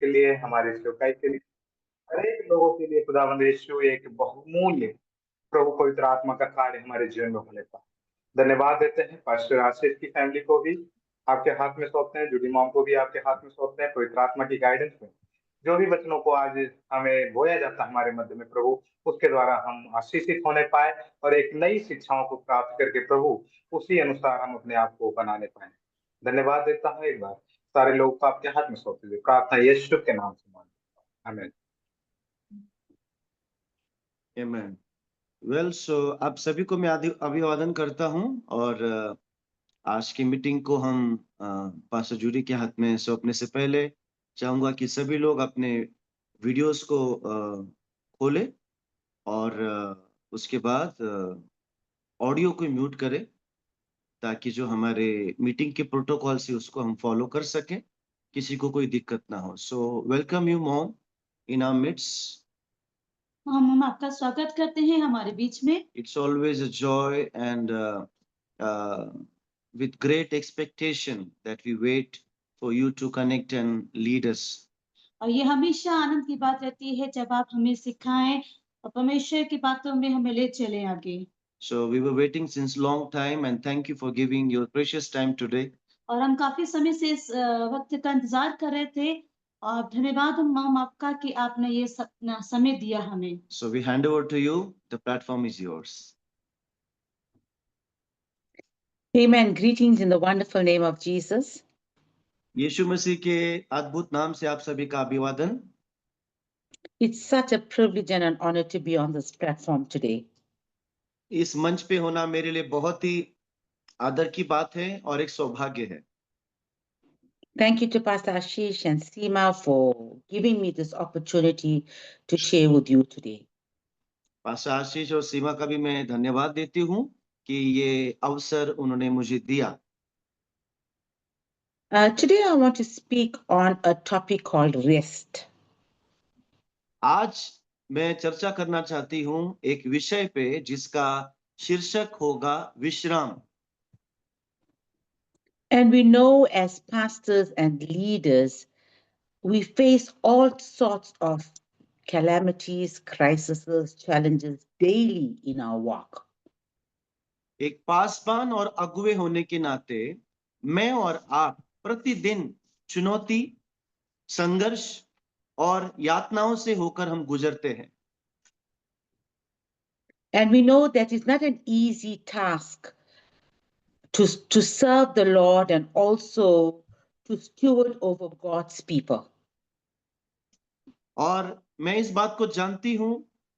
के लिए, हमारे सेवकाई के लिए, हर एक लोगों के लिए खुदावंद यीशु एक बहुमूल्य प्रभु पवित्र आत्मा का कार्य हमारे जीवन में होने का धन्यवाद देते हैं। पास्टर आशीष की फैमिली को भी आपके हाथ में सौंपते हैं, जूडी मॉम को भी आपके हाथ में सौंपते हैं। पवित्र आत्मा की गाइडेंस में जो भी वचनों को आज हमें बोया जाता है हमारे मध्य में प्रभु, उसके द्वारा हम आशीषित होने पाए और एक नई शिक्षाओं को प्राप्त करके प्रभु उसी अनुसार हम अपने आप को बनाने पाए। धन्यवाद देता हूँ एक बार, सारे लोग को आपके हाथ में सौंपते हुए प्रार्थना यीशु के नाम से मांगता हूं। आमीन। Amen. Well, so आप सभी को मैं अभिवादन करता हूं और आज की मीटिंग को हम पास्टर जूडी के हाथ में सौंपने से पहले चाहूंगा कि सभी लोग अपने वीडियोस को खोलें और उसके बाद ऑडियो को म्यूट करें ताकि जो हमारे मीटिंग के प्रोटोकॉल से उसको हम फॉलो कर सकें, किसी को कोई दिक्कत ना हो। So welcome you mom in our midst. हम आपका स्वागत करते हैं हमारे बीच में। It's always a joy and with great expectation that we wait for you to connect and lead us. और ये हमेशा आनंद की बात रहती है जब आप हमें सिखाएं और परमेश्वर की बातों में हमें ले चलें आगे। So we were waiting since long time and thank you for giving your precious time today. और हम काफी समय से इस वक्त का इंतजार कर रहे थे और धन्यवाद हम आपका कि आपने ये समय दिया हमें। So we hand over to you. The platform is yours. Amen. Greetings in the wonderful name of Jesus. यीशु मसीह के अद्भुत नाम से आप सभी का अभिवादन। It's such a privilege and an honor to be on this platform today. इस मंच पे होना मेरे लिए बहुत ही आदर की बात है और एक सौभाग्य है। Thank you to Pastor Ashish and Seema for giving me this opportunity to share with you today. Pastor Ashish और सीमा का भी मैं धन्यवाद देती हूँ कि ये अवसर उन्होंने मुझे दिया। Today I want to speak on a topic called rest. आज मैं चर्चा करना चाहती हूँ एक विषय पे जिसका शीर्षक होगा विश्राम। And we know as pastors and leaders, we face all sorts of calamities, crises, challenges daily in our walk. एक पासवान और अगुवे होने के नाते मैं और आप प्रतिदिन चुनौती, संघर्ष और यातनाओं से होकर हम गुजरते हैं। And we know that it's not an easy task to serve the Lord and also to steward over God's people. और मैं इस बात को जानती हूं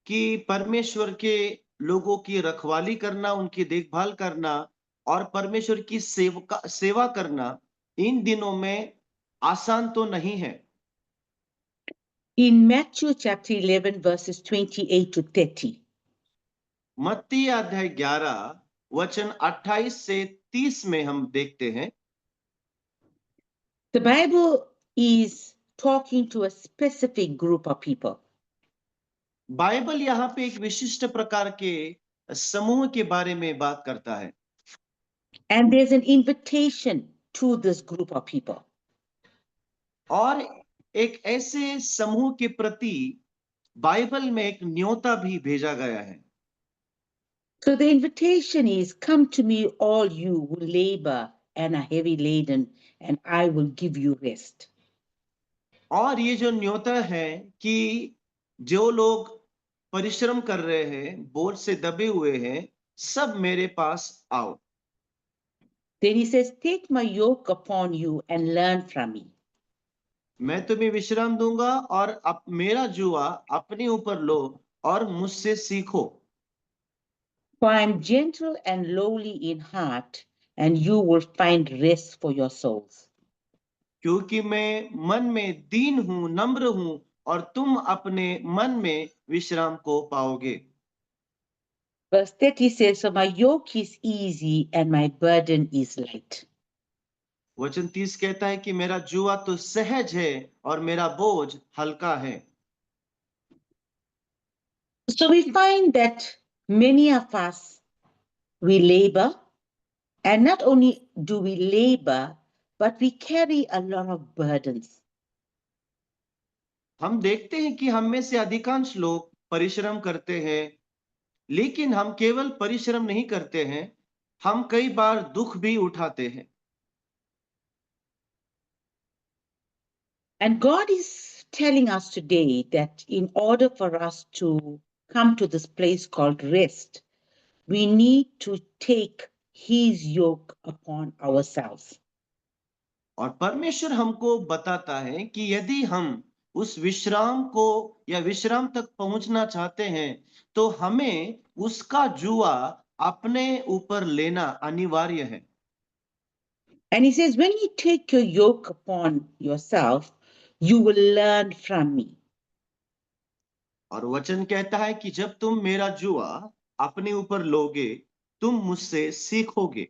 कि परमेश्वर के लोगों की रखवाली करना, उनकी देखभाल करना और परमेश्वर की सेवा करना इन दिनों में आसान तो नहीं है। In Matthew chapter 11 verses 28 to 30. मत्ती अध्याय 11 वचन 28 से 30 में हम देखते हैं। The Bible is talking to a specific group of people. Bible यहाँ पे एक विशिष्ट प्रकार के समूह के बारे में बात करता है। And there's an invitation to this group of people. और एक ऐसे समूह के प्रति बाइबल में एक न्योता भी भेजा गया है। So the invitation is, come to me all you who labor and are heavy laden, and I will give you rest. और ये जो न्योता है कि जो लोग परिश्रम कर रहे हैं, बोझ से दबे हुए हैं, सब मेरे पास आओ। Then he says, take my yoke upon you and learn from me. मैं तुम्हें विश्राम दूंगा और अब मेरा जुआ अपने ऊपर लो और मुझसे सीखो। For I am gentle and lowly in heart, and you will find rest for your souls. क्योंकि मैं मन में दीन हूं, नम्र हूं और तुम अपने मन में विश्राम को पाओगे। Verse 30 says, so my yoke is easy and my burden is light. वचन 30 कहता है कि मेरा जुआ तो सहज है और मेरा बोझ हल्का है। So we find that many of us, we labor, and not only do we labor, but we carry a lot of burdens. हम देखते हैं कि हम में से अधिकांश लोग परिश्रम करते हैं, लेकिन हम केवल परिश्रम नहीं करते हैं, हम कई बार दुख भी उठाते हैं। And God is telling us today that in order for us to come to this place called rest, we need to take His yoke upon ourselves. और परमेश्वर हमको बताता है कि यदि हम उस विश्राम को या विश्राम तक पहुंचना चाहते हैं, तो हमें उसका जुआ अपने ऊपर लेना अनिवार्य है। And He says, when you take your yoke upon yourself, you will learn from me. और वचन कहता है कि जब तुम मेरा जुआ अपने ऊपर लोगे, तुम मुझसे सीखोगे।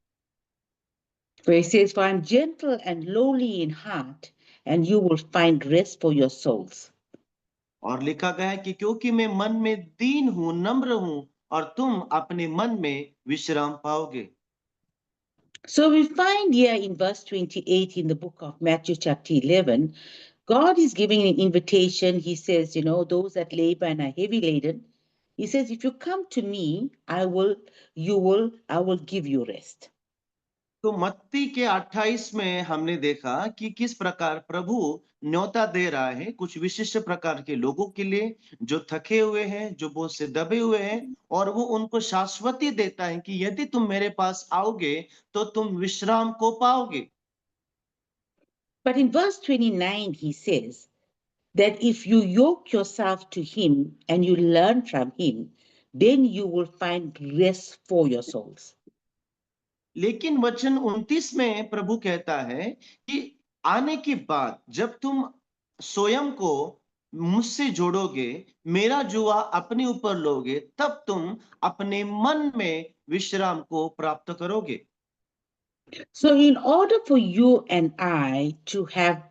For He says, for I am gentle and lowly in heart, and you will find rest for your souls. और लिखा गया है कि क्योंकि मैं मन में दीन हूं, नम्र हूं, और तुम अपने मन में विश्राम पाओगे। So we find here in verse 28 in the book of Matthew chapter 11, God is giving an invitation. He says, those that labor and are heavy laden, He says, if you come to me, I will give you rest. तो मत्ती के 28 में हमने देखा कि किस प्रकार प्रभु न्योता दे रहा है कुछ विशिष्ट प्रकार के लोगों के लिए, जो थके हुए हैं, जो बोझ से दबे हुए हैं, और वो उनको शाश्वती देता है कि यदि तुम मेरे पास आओगे तो तुम विश्राम को पाओगे। But in verse 29, He says that if you yoke yourself to Him and you learn from Him, then you will find rest for your souls. लेकिन वचन 29 में प्रभु कहता है कि आने के बाद जब तुम स्वयं को मुझसे जोड़ोगे, मेरा जुआ अपने ऊपर लोगे, तब तुम अपने मन में विश्राम को प्राप्त करोगे। So in order for you and I to have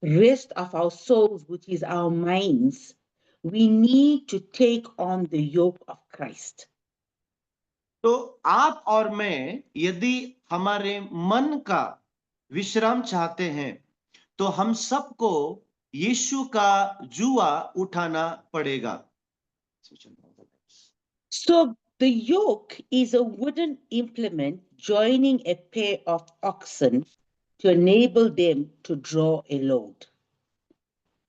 rest of our souls, which is our minds, we need to take on the yoke of Christ. तो आप और मैं यदि हमारे मन का विश्राम चाहते हैं, तो हम सबको यीशु का जुआ उठाना पड़ेगा। So the yoke is a wooden implement joining a pair of oxen to enable them to draw a load.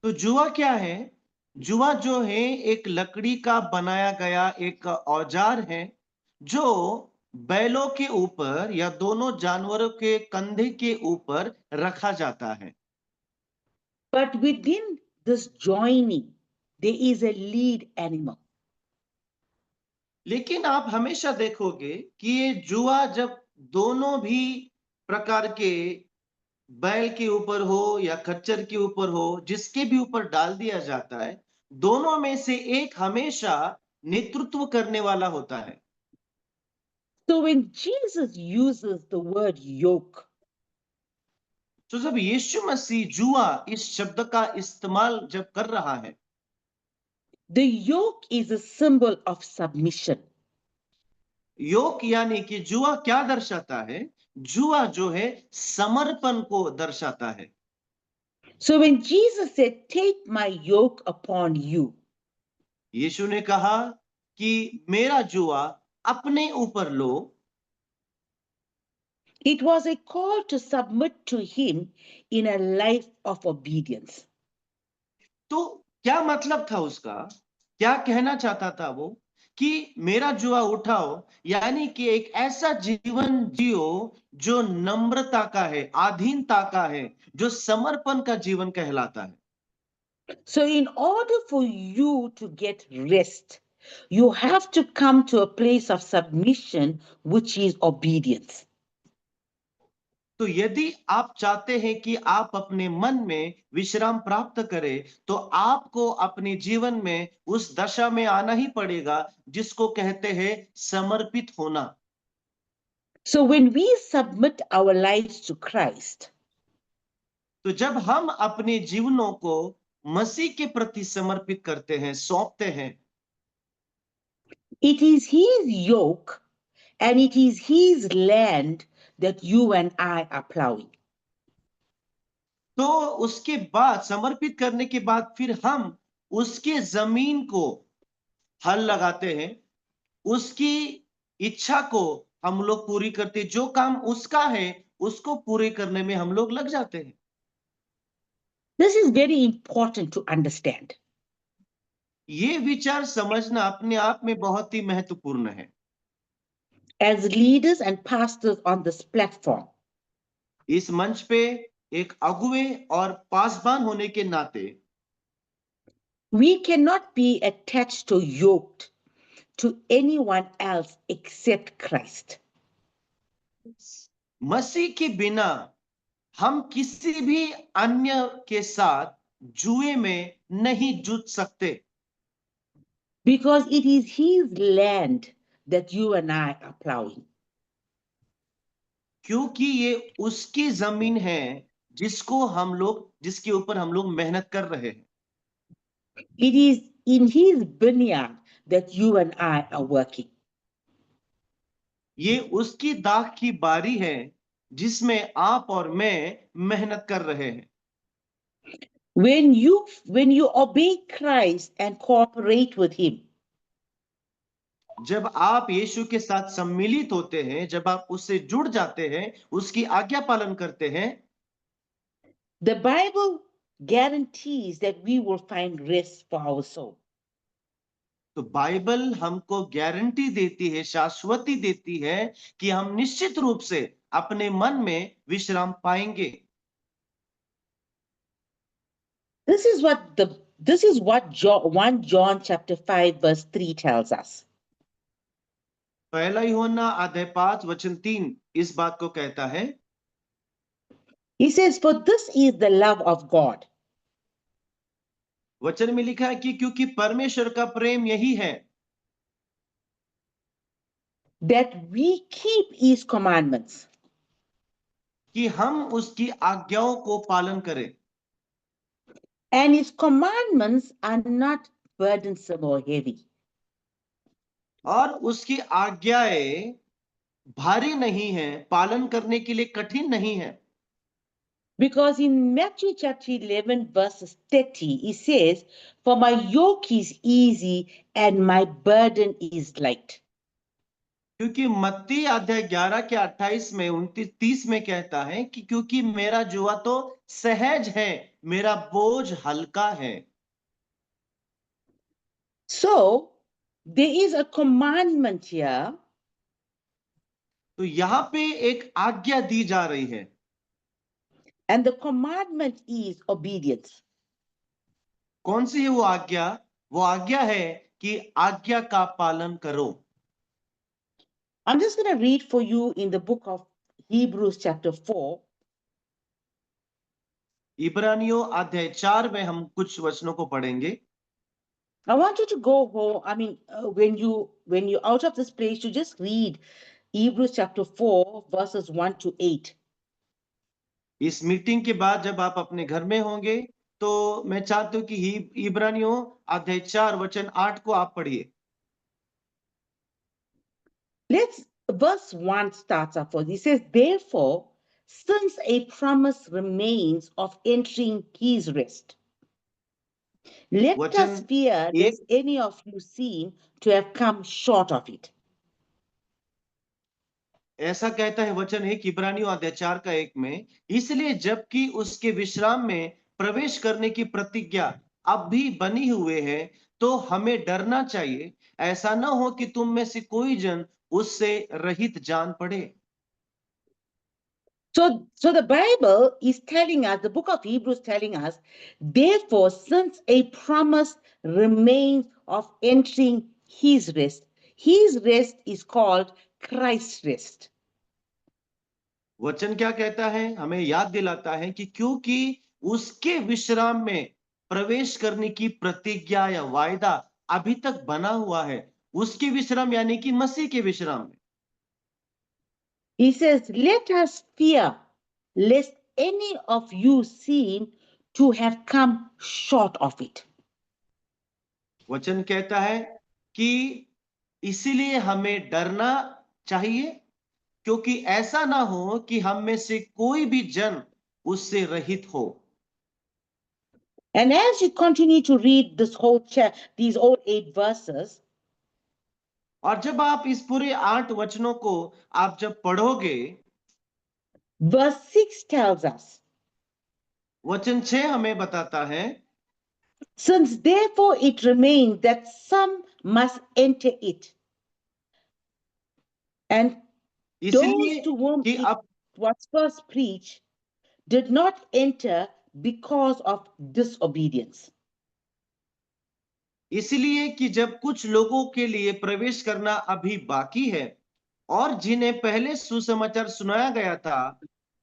तो जुआ क्या है? जुआ जो है एक लकड़ी का बनाया गया एक औजार है, जो बैलों के ऊपर या दोनों जानवरों के कंधे के ऊपर रखा जाता है। But within this joining, there is a lead animal. लेकिन आप हमेशा देखोगे कि ये जुआ जब दोनों भी प्रकार के बैल के ऊपर हो या खच्चर के ऊपर हो, जिसके भी ऊपर डाल दिया जाता है, दोनों में से एक हमेशा नेतृत्व करने वाला होता है। So when Jesus uses the word yoke, तो जब यीशु मसीह जुआ इस शब्द का इस्तेमाल जब कर रहा है, the yoke is a symbol of submission. योग यानी कि जुआ क्या दर्शाता है? जुआ जो है समर्पण को दर्शाता है। So when Jesus said, take my yoke upon you, यीशु ने कहा कि मेरा जुआ अपने ऊपर लो, it was a call to submit to him in a life of obedience. तो क्या मतलब था उसका? क्या कहना चाहता था वो? कि मेरा जुआ उठाओ, यानी कि एक ऐसा जीवन जियो जो नम्रता का है, अधीनता का है, जो समर्पण का जीवन कहलाता है। So in order for you to get rest, you have to come to a place of submission, which is obedience. तो यदि आप चाहते हैं कि आप अपने मन में विश्राम प्राप्त करें, तो आपको अपने जीवन में उस दशा में आना ही पड़ेगा जिसको कहते हैं समर्पित होना। So when we submit our lives to Christ, तो जब हम अपने जीवनों को मसीह के प्रति समर्पित करते हैं, सौंपते हैं, it is his yoke and it is his land that you and I are plowing. तो उसके बाद समर्पित करने के बाद फिर हम उसके जमीन को हल लगाते हैं, उसकी इच्छा को हम लोग पूरी करते, जो काम उसका है उसको पूरे करने में हम लोग लग जाते हैं। This is very important to understand. ये विचार समझना अपने आप में बहुत ही महत्वपूर्ण है। As leaders and pastors on this platform, इस मंच पे एक अगुवे और पासबान होने के नाते we cannot be attached to yoked to anyone else except Christ. मसीह के बिना हम किसी भी अन्य के साथ जुए में नहीं जुट सकते, Because it is his land that you and I are plowing. क्योंकि ये उसकी जमीन है जिसके ऊपर हम लोग मेहनत कर रहे हैं। It is in his vineyard that you and I are working. ये उसकी दाख की बारी है जिसमें आप और मैं मेहनत कर रहे हैं। When you obey Christ and cooperate with him, जब आप यीशु के साथ सम्मिलित होते हैं, जब आप उससे जुड़ जाते हैं, उसकी आज्ञा पालन करते हैं, the Bible guarantees that we will find rest for our soul. तो बाइबल हमको गारंटी देती है, शाश्वती देती है कि हम निश्चित रूप से अपने मन में विश्राम पाएंगे। This is what 1 John chapter 5 verse 3 tells us. पहला यूहन्ना अध्याय 5 वचन 3 इस बात को कहता है। He says, for this is the love of God, वचन में लिखा है कि क्योंकि परमेश्वर का प्रेम यही है that we keep his commandments. कि हम उसकी आज्ञाओं को पालन करें, And his commandments are not burdensome or heavy. और उसकी आज्ञाएं भारी नहीं है, पालन करने के लिए कठिन नहीं है। Because in Matthew chapter 11 verses 30, he says, for my yoke is easy and my burden is light. क्योंकि मत्ती अध्याय 11 के 28 में 29-30 में कहता है कि क्योंकि मेरा जुआ तो सहज है, मेरा बोझ हल्का है। So there is a commandment here, तो यहां पे एक आज्ञा दी जा रही है, and the commandment is obedience. कौन सी है वो आज्ञा? वो आज्ञा है कि आज्ञा का पालन करो। I'm just going to read for you in the book of Hebrews chapter 4. इब्रानियों अध्याय 4 में हम कुछ वचनों को पढ़ेंगे। I want you to go home. I mean, when you're out of this place, you just read Hebrews chapter 4 verses 1 to 8. इस meeting के बाद जब आप अपने घर में होंगे तो मैं चाहता हूं कि इब्रानियों अध्याय 4 वचन 8 को आप पढ़िए। Verse 1 starts off with, it says, therefore, since a promise remains of entering his rest, let us वचन fear lest any of you seem to have come short of it. ऐसा कहता है वचन 1 इब्रानियों अध्याय 4 का 1 में, इसलिए जबकि उसके विश्राम में प्रवेश करने की प्रतिज्ञा अब भी बनी हुए है, तो हमें डरना चाहिए, ऐसा ना हो कि तुम में से कोई जन उससे रहित जान पड़े। So the Bible is telling us, the book of Hebrews telling us, therefore, since a promise remains of entering his rest is called Christ's rest. वचन क्या कहता है? हमें याद दिलाता है कि क्योंकि उसके विश्राम में प्रवेश करने की प्रतिज्ञा या वायदा अभी तक बना हुआ है, उसके विश्राम यानी कि मसीह के विश्राम में। He says, let us fear lest any of you seem to have come short of it. वचन कहता है कि इसीलिए हमें डरना चाहिए, क्योंकि ऐसा ना हो कि हम में से कोई भी जन उससे रहित हो। And as you continue to read this whole these all 8 verses, और जब आप इस पूरे 8 वचनों को आप जब पढ़ोगे, verse 6 tells us, वचन 6 हमें बताता है, since therefore it remains that some must enter it, and those इसलिए to whom कि it अब was first preached did not enter because of disobedience. इसलिए कि जब कुछ लोगों के लिए प्रवेश करना अभी बाकी है और जिन्हें पहले सुसमाचार सुनाया गया था,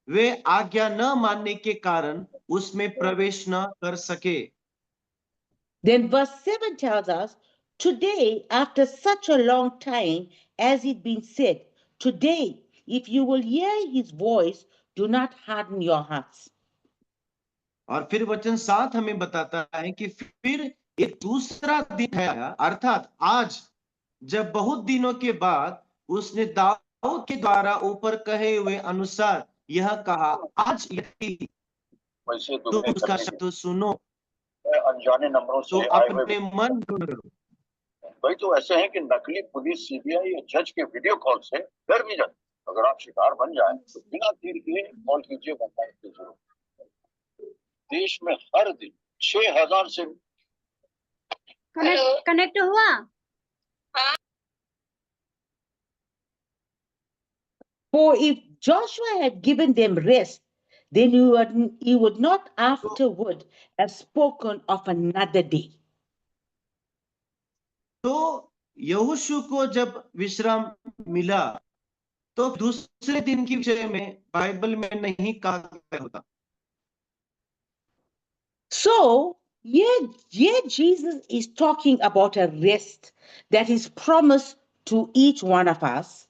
वे आज्ञा न मानने के कारण उसमें प्रवेश न कर सके। Then verse 7 tells us, today, after such a long time, as it been said, today, if you will hear his voice, do not harden your hearts. और फिर वचन 7 हमें बताता है कि फिर एक दूसरा दिन है, अर्थात आज, जब बहुत दिनों के बाद उसने दाऊद के द्वारा ऊपर कहे हुए अनुसार यह कहा, आज यदि वैसे तुम दुगने उसका कर शब्द सुनो अनजाने नंबरों तो से आए हुए अपने मन को न करो। भाई तो ऐसे है कि नकली पुलिस, सीबीआई या जज के वीडियो कॉल से डर भी जाते। अगर आप शिकार बन जाए तो बिना तीर के कॉल कीजिए 190। देश में हर दिन 6000 से कनेक्ट हुआ। For if Joshua had given them rest, then he would not afterward have spoken of another day. तो यहोशू को जब विश्राम मिला तो दूसरे दिन के विषय में बाइबल में नहीं कहा गया होता। So, here Jesus is talking about a rest that is promised to each one of us.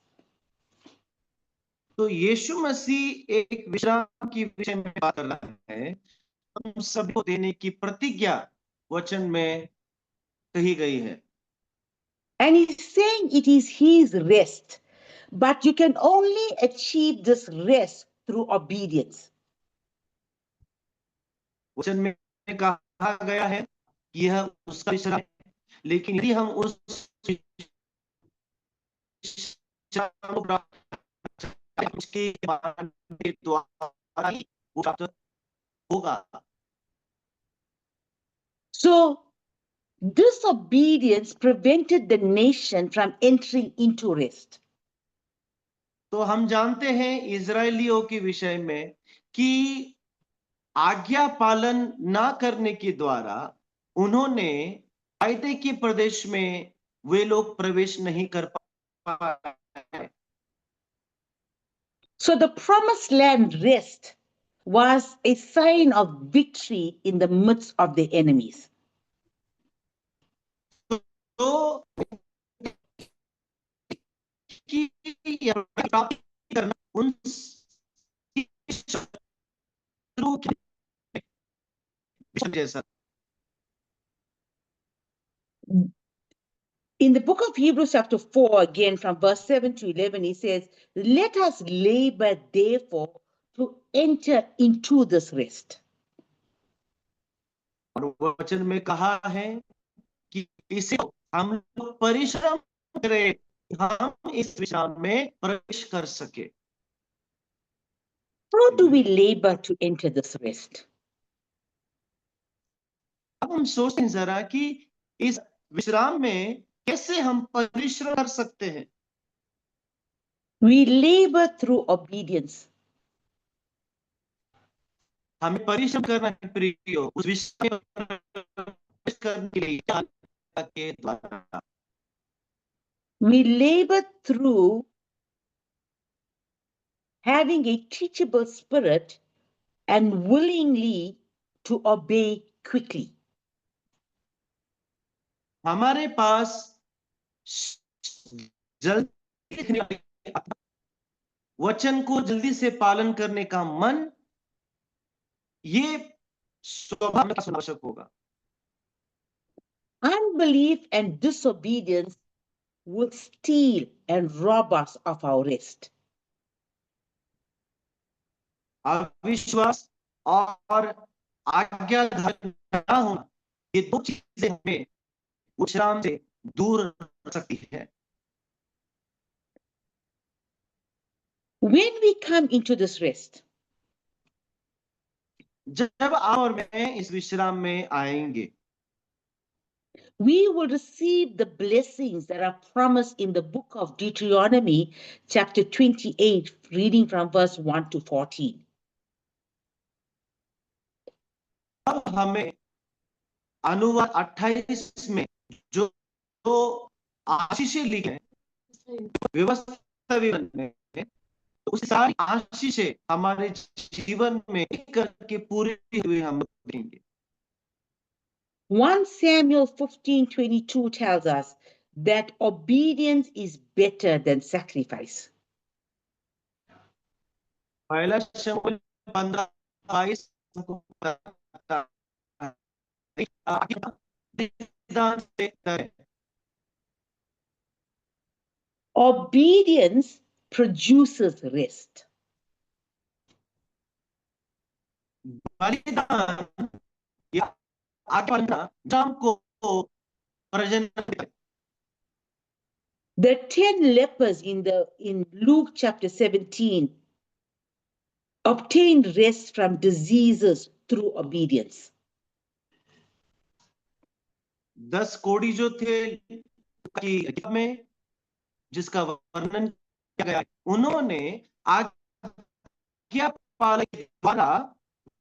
तो यीशु मसीह एक विश्राम की विषय में बात कर रहा है, हम सभी को देने की प्रतिज्ञा वचन में कही गई है। And he's saying it is his rest, but you can only achieve this rest through obedience. वचन में कहा गया है कि यह उसका विश्राम है, लेकिन यदि हम उस विश्राम को प्राप्त उसके द्वारा ही वो प्राप्त होगा। So, disobedience prevented the nation from entering into rest. तो हम जानते हैं इजरायलियों के विषय में कि आज्ञा पालन ना करने के द्वारा उन्होंने वायदे के प्रदेश में वे लोग प्रवेश नहीं कर पाए। So the promised land rest was a sign of victory in the midst of the enemies. तो कि प्राप्त करना उन शत्रुओं के जैसा। In the book of Hebrews chapter 4, again from verse 7 to 11, he says, let us labor therefore to enter into this rest. और वचन में कहा है कि इसे हम लोग परिश्रम करें, हम इस विश्राम में प्रवेश कर सके। How do we labor to enter this rest? अब हम सोचते हैं जरा कि इस विश्राम में कैसे हम परिश्रम कर सकते हैं। We labor through obedience. हमें परिश्रम करना है प्रियो, उस विश्राम में प्रवेश करने के लिए के द्वारा। We labor through having a teachable spirit and willingly to obey quickly. हमारे पास जल्दी वचन को जल्दी से पालन करने का मन, ये स्वभाव में आवश्यक होगा। Unbelief and disobedience will steal and rob us of our rest. अविश्वास और आज्ञाधारक ना होना, ये दो चीजें हमें विश्राम से दूर रख सकती है। When we come into this rest, जब आप और मैं इस विश्राम में आएंगे, we will receive the blessings that are promised in the book of Deuteronomy, chapter 28, reading from verse 1 to 14. अब हमें अनुवाद 28 में जो आशीषें लिखी हैं, व्यवस्था विवरण में, उस सारी आशीषें हमारे जीवन में एक करके पूरे हुए हम देखेंगे। 1 Samuel 15:22 tells us that obedience is better than sacrifice. पहला शमूएल 15:22 हमको बताता है, बलिदान से बेहतर है। Obedience produces rest. बलिदान या आज्ञा पालना जाम को प्रजनन देता है। The 10 lepers in Luke chapter 17 obtained rest from diseases through obedience. 10 कोढ़ी जो थे किताब में जिसका वर्णन किया गया, उन्होंने आज्ञा पालन के द्वारा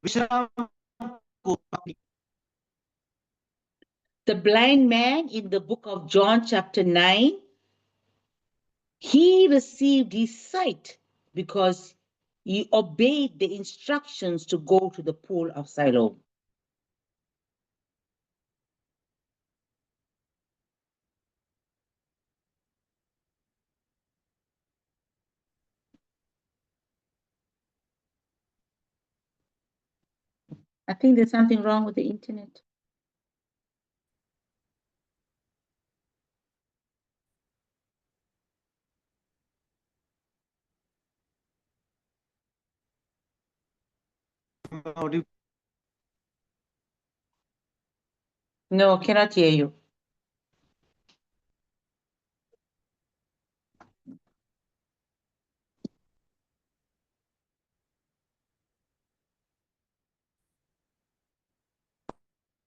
विश्राम को प्राप्त। The blind man in the book of John chapter 9, he received his sight because he obeyed the instructions to go to the pool of Siloam. I think there's something wrong with the internet. No, cannot hear you.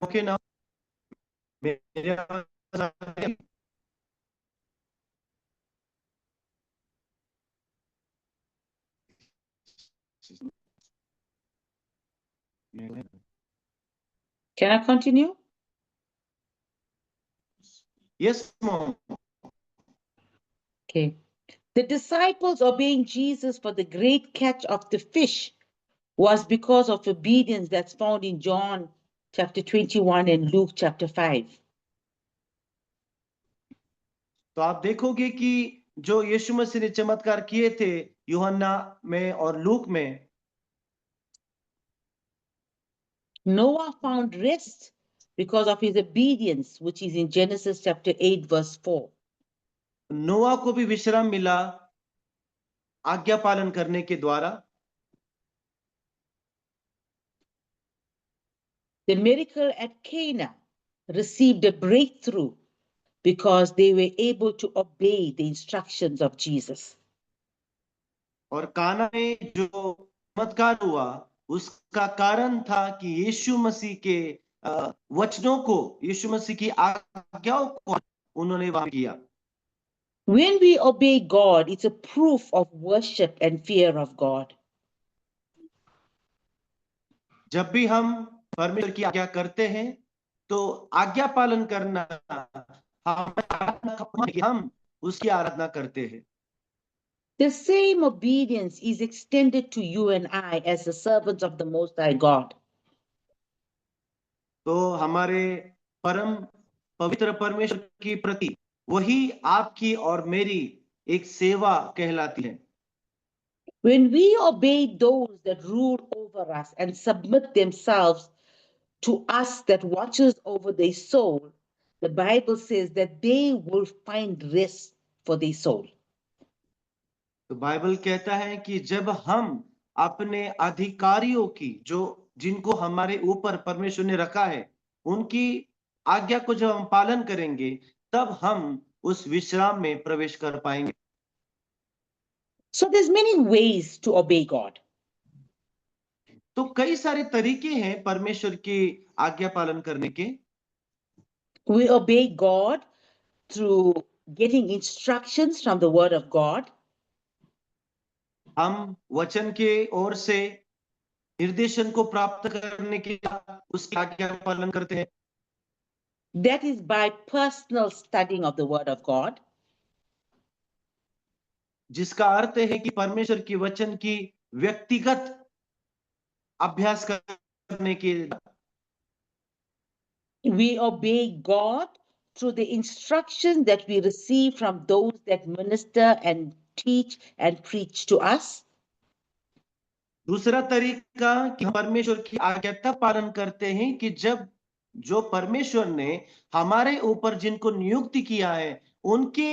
Okay now, मेरे आवाज आ रही है? Can I continue? Yes, mom. Okay. The disciples obeying Jesus for the great catch of the fish was because of obedience that's found in John chapter 21 and Luke chapter 5. तो आप देखोगे कि जो यीशु मसीह ने चमत्कार किए थे यूहन्ना में और लूक में, Noah found rest because of his obedience, which is in Genesis chapter 8, verse 4. नोआ को भी विश्राम मिला आज्ञा पालन करने के द्वारा। The miracle at Cana received a breakthrough because they were able to obey the instructions of Jesus. और काना में जो चमत्कार हुआ उसका कारण था कि यीशु मसीह के वचनों को, यीशु मसीह की आज्ञाओं को उन्होंने वहां किया। When we obey God, it's a proof of worship and fear of God. जब भी हम परमेश्वर की आज्ञा करते हैं तो आज्ञा पालन करना हम उसकी आराधना करते हैं। The same obedience is extended to you and I as the servants of the Most High God. तो हमारे परम पवित्र परमेश्वर के प्रति वही आपकी और मेरी एक सेवा कहलाती है। When we obey those that rule over us and submit themselves to us that watches over their soul, the Bible says that they will find rest for their soul. तो बाइबल कहता है कि जब हम अपने अधिकारियों की, जो जिनको हमारे ऊपर परमेश्वर ने रखा है, उनकी आज्ञा को जब हम पालन करेंगे, तब हम उस विश्राम में प्रवेश कर पाएंगे। So there's many ways to obey God. तो कई सारे तरीके हैं परमेश्वर की आज्ञा पालन करने के। We obey God through getting instructions from the Word of God. हम वचन के ओर से निर्देशन को प्राप्त करने के लिए उसकी आज्ञा का पालन करते हैं। That is by personal studying of the Word of God. जिसका अर्थ है कि परमेश्वर की वचन की व्यक्तिगत अभ्यास करने के लिए We obey God through the instructions that we receive from those that minister and teach and preach to us. दूसरा तरीका कि हम परमेश्वर की आज्ञा तब पालन करते हैं कि जब जो परमेश्वर ने हमारे ऊपर जिनको नियुक्ति किया है, उनके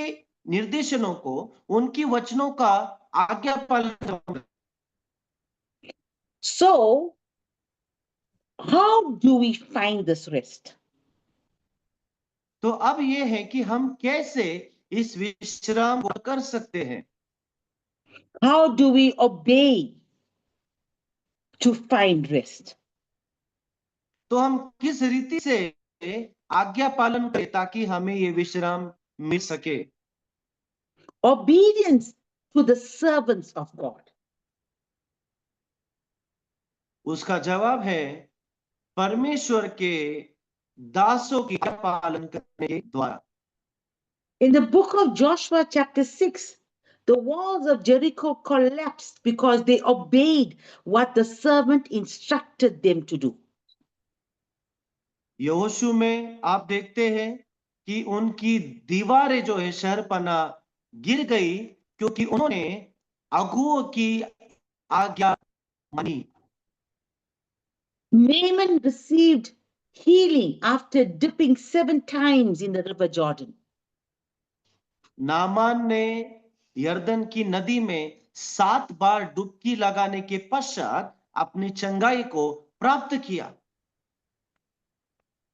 निर्देशनों को, उनकी वचनों का आज्ञा पालन। So, how do we find this rest? तो अब ये है कि हम कैसे इस विश्राम को कर सकते हैं। How do we obey to find rest? तो हम किस रीति से आज्ञा पालन करें ताकि हमें ये विश्राम मिल सके। Obedience to the servants of God. उसका जवाब है परमेश्वर के दासों की पालन करने के द्वारा। In the book of Joshua chapter 6, the walls of Jericho collapsed because they obeyed what the servant instructed them to do. यहोशू में आप देखते हैं कि उनकी दीवारें जो है शहरपना गिर गई क्योंकि उन्होंने अगुओं की आज्ञा मानी। Naaman received healing after dipping 7 times in the river Jordan. Naaman ने यर्दन की नदी में 7 बार डुबकी लगाने के पश्चात अपनी चंगाई को प्राप्त किया।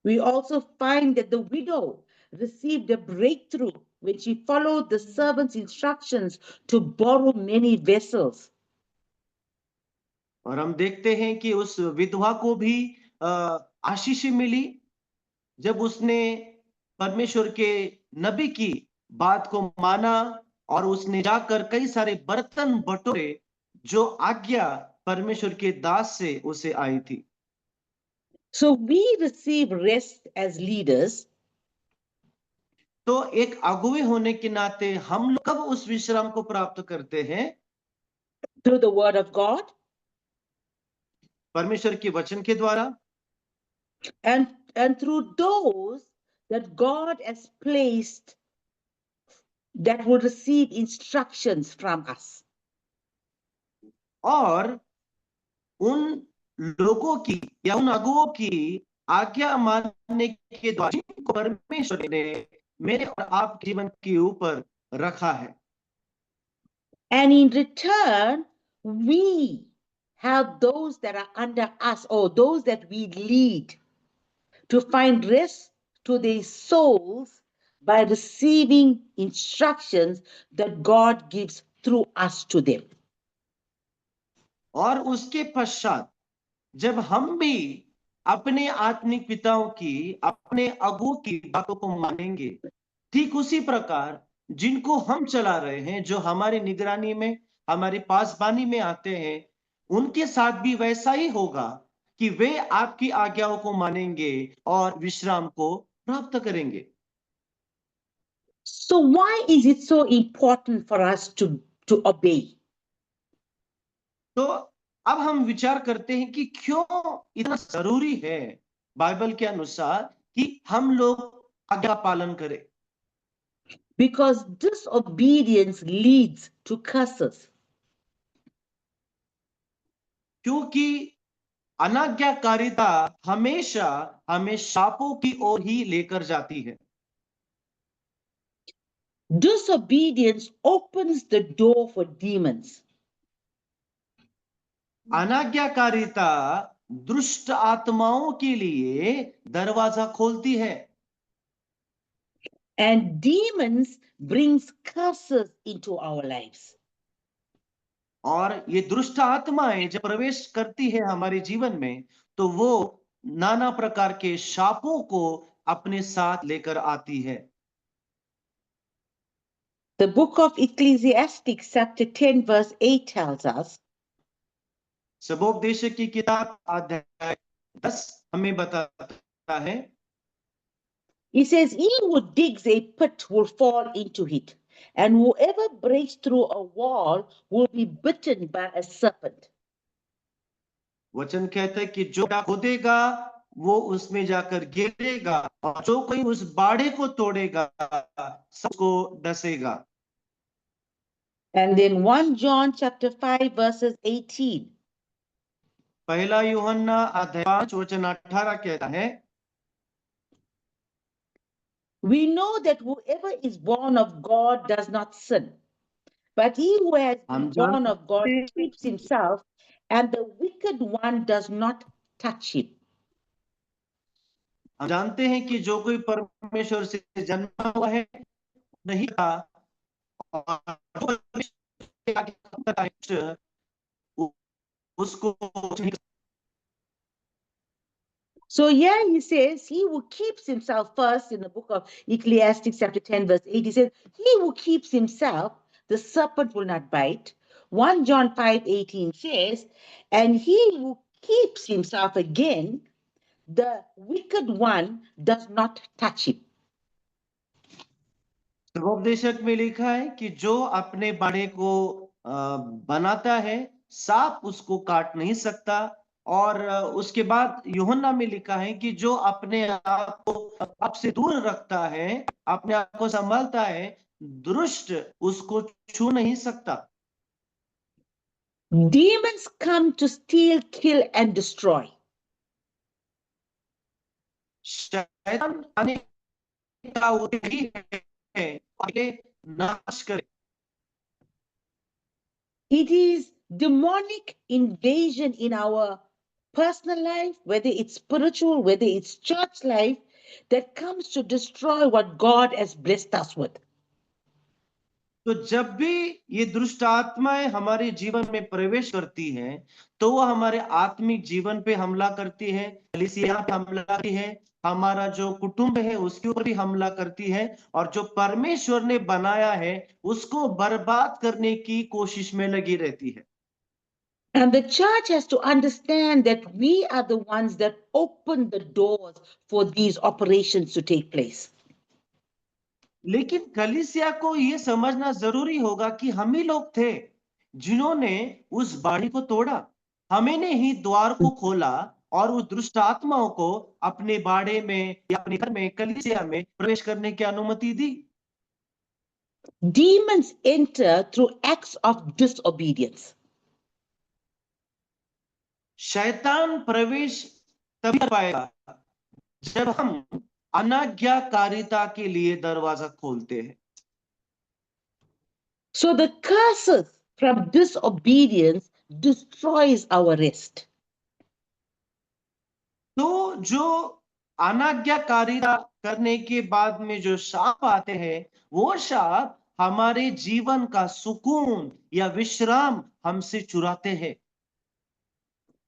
We also find that the widow received a breakthrough when she followed the servant's instructions to borrow many vessels. और हम देखते हैं कि उस विधवा को भी आशीष मिली जब उसने परमेश्वर के नबी की बात को माना और उसने जाकर कई सारे बर्तन बटोरे जो आज्ञा परमेश्वर के दास से उसे आई थी। So we receive rest as leaders तो एक अगुवे होने के नाते हम लोग कब उस विश्राम को प्राप्त करते हैं? through the word of God परमेश्वर के वचन के द्वारा and through those that God has placed that will receive instructions from us. और उन लोगों की या उन अगुओं की आज्ञा मानने के द्वारा जिनको परमेश्वर ने मेरे और आप जीवन के ऊपर रखा है। And in return, we have those that are under us or those that we lead to find rest to their souls by receiving instructions that God gives through us to them. और उसके पश्चात जब हम भी अपने आत्मिक पिताओं की, अपने अगुओं की बातों को मानेंगे, ठीक उसी प्रकार जिनको हम चला रहे हैं, जो हमारी निगरानी में, हमारी पासबानी में आते हैं, उनके साथ भी वैसा ही होगा कि वे आपकी आज्ञाओं को मानेंगे और विश्राम को प्राप्त करेंगे। So why is it so important for us to obey? तो अब हम विचार करते हैं कि क्यों इतना जरूरी है बाइबल के अनुसार कि हम लोग आज्ञा पालन करें। Because disobedience leads to curses. क्योंकि अनाज्ञाकारिता हमेशा हमें शापों की ओर ही लेकर जाती है। Disobedience opens the door for demons. अनाज्ञाकारिता दुष्ट आत्माओं के लिए दरवाजा खोलती है। And demons brings curses into our lives. और ये दुष्ट आत्माएं जब प्रवेश करती है हमारे जीवन में, तो वो नाना प्रकार के शापों को अपने साथ लेकर आती है। The book of Ecclesiastes, chapter 10, verse 8 tells us, सबोपदेश की किताब अध्याय 10 हमें बताता है, it says, he who digs a pit will fall into it, and whoever breaks through a wall will be bitten by a serpent. वचन कहता है कि जो खोदेगा वो उसमें जाकर गिरेगा, और जो कोई उस बाड़े को तोड़ेगा सबको डसेगा। And then 1 John chapter 5, verses 18. पहला यूहन्ना अध्याय 5 वचन 18 कहता है, We know that whoever is born of God does not sin, but he who has been हम born of God जानते keeps himself, and the wicked one does not touch him. हम जानते हैं कि जो कोई परमेश्वर से जन्मा हुआ है नहीं था, और जो परमेश्वर के आगे करता है, उसको So here he says, he who keeps himself, first in the book of Ecclesiastes chapter 10, verse 8, he says, he who keeps himself, the serpent will not bite. 1 John 5:18 says, and he who keeps himself again, the wicked one does not touch him. सर्वोपदेशक में लिखा है कि जो अपने बाड़े को बनाता है, सांप उसको काट नहीं सकता। और उसके बाद यूहन्ना में लिखा है कि जो अपने आप को पाप से दूर रखता है, अपने आप को संभालता है, दुष्ट उसको छू नहीं सकता। Demons come to steal, kill, and destroy. शैतान आने का उद्देश्य है आगे नाश करे। It is demonic invasion in our personal life, whether it's spiritual, whether it's church life, that comes to destroy what God has blessed us with. तो जब भी ये दुष्ट आत्माएं हमारे जीवन में प्रवेश करती हैं, तो वो हमारे आत्मिक जीवन पे हमला करती है, कलीसिया पे हमला करती है, हमारा जो कुटुंब है उसके ऊपर भी हमला करती है, और जो परमेश्वर ने बनाया है उसको बर्बाद करने की कोशिश में लगी रहती है। And the church has to understand that we are the ones that open the doors for these operations to take place. लेकिन कलीसिया को ये समझना जरूरी होगा कि हम ही लोग थे जिन्होंने उस बाड़ी को तोड़ा। हमें ने ही द्वार को खोला और उस दुष्ट आत्माओं को अपने बाड़े में या अपने घर में, कलीसिया में प्रवेश करने की अनुमति दी। Demons enter through acts of disobedience. शैतान प्रवेश तभी कर पाएगा जब हम अनाज्ञाकारिता के लिए दरवाजा खोलते हैं। So the curses from disobedience destroys our rest. तो जो अनाज्ञाकारिता करने के बाद में जो शाप आते हैं, वो शाप हमारे जीवन का सुकून या विश्राम हमसे चुराते हैं।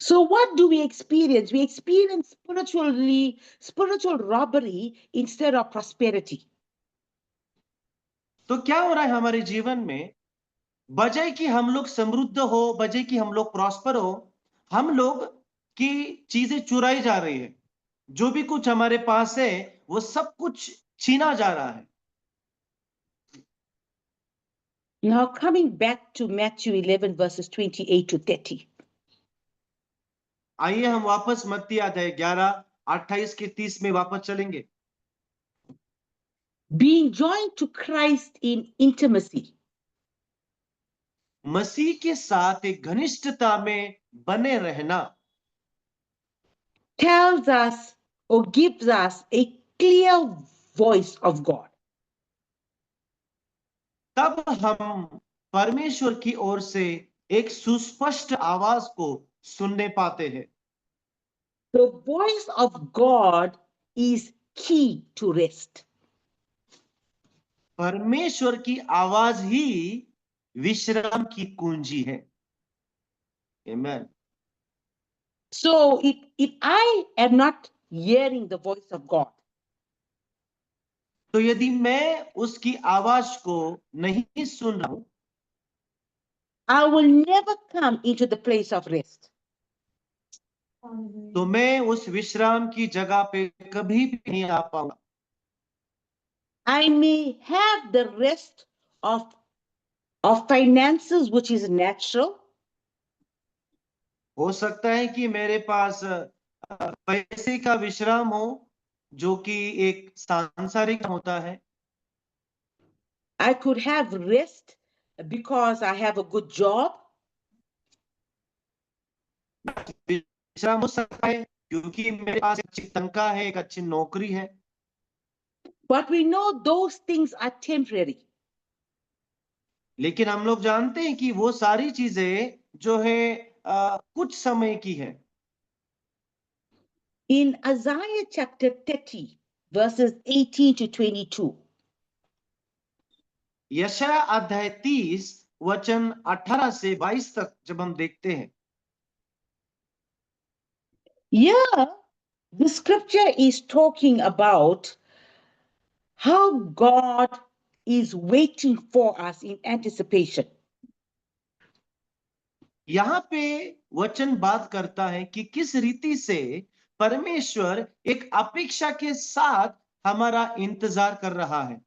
So what do we experience? We experience spiritual robbery instead of prosperity. तो क्या हो रहा है हमारे जीवन में? बजाय कि हम लोग समृद्ध हो, बजाय कि हम लोग प्रॉस्पर हो, हम लोग की चीजें चुराई जा रही है। जो भी कुछ हमारे पास है वो सब कुछ छीना जा रहा है। Now coming back to Matthew 11 verses 28 to 30. आइए हम वापस मत्ती अध्याय 11 28 के 30 में वापस चलेंगे। Being joined to Christ in intimacy. मसीह के साथ एक घनिष्ठता में बने रहना Tells us or gives us a clear voice of God. तब हम परमेश्वर की ओर से एक सुस्पष्ट आवाज को सुनने पाते हैं। The voice of God is key to rest. परमेश्वर की आवाज ही विश्राम की कुंजी है। Amen. So if I am not hearing the voice of God, तो यदि मैं उसकी आवाज को नहीं सुन रहा हूं, I will never come into the place of rest. तो मैं उस विश्राम की जगह पे कभी भी नहीं आ पाऊंगा। I may have the rest of finances, which is natural. हो सकता है कि मेरे पास पैसे का विश्राम हो, जो कि एक सांसारिक होता है। I could have rest because I have a good job. विश्राम हो सकता है क्योंकि मेरे पास एक अच्छी तनख्वाह है, एक अच्छी नौकरी है। But we know those things are temporary. लेकिन हम लोग जानते हैं कि वो सारी चीजें जो है कुछ समय की है। In Isaiah chapter 30, verses 18 to 22, यशायाह अध्याय 30 वचन 18 से 22 तक जब हम देखते हैं, here the scripture is talking about how God is waiting for us in anticipation. यहाँ पे वचन बात करता है कि किस रीति से परमेश्वर एक अपेक्षा के साथ हमारा इंतजार कर रहा है।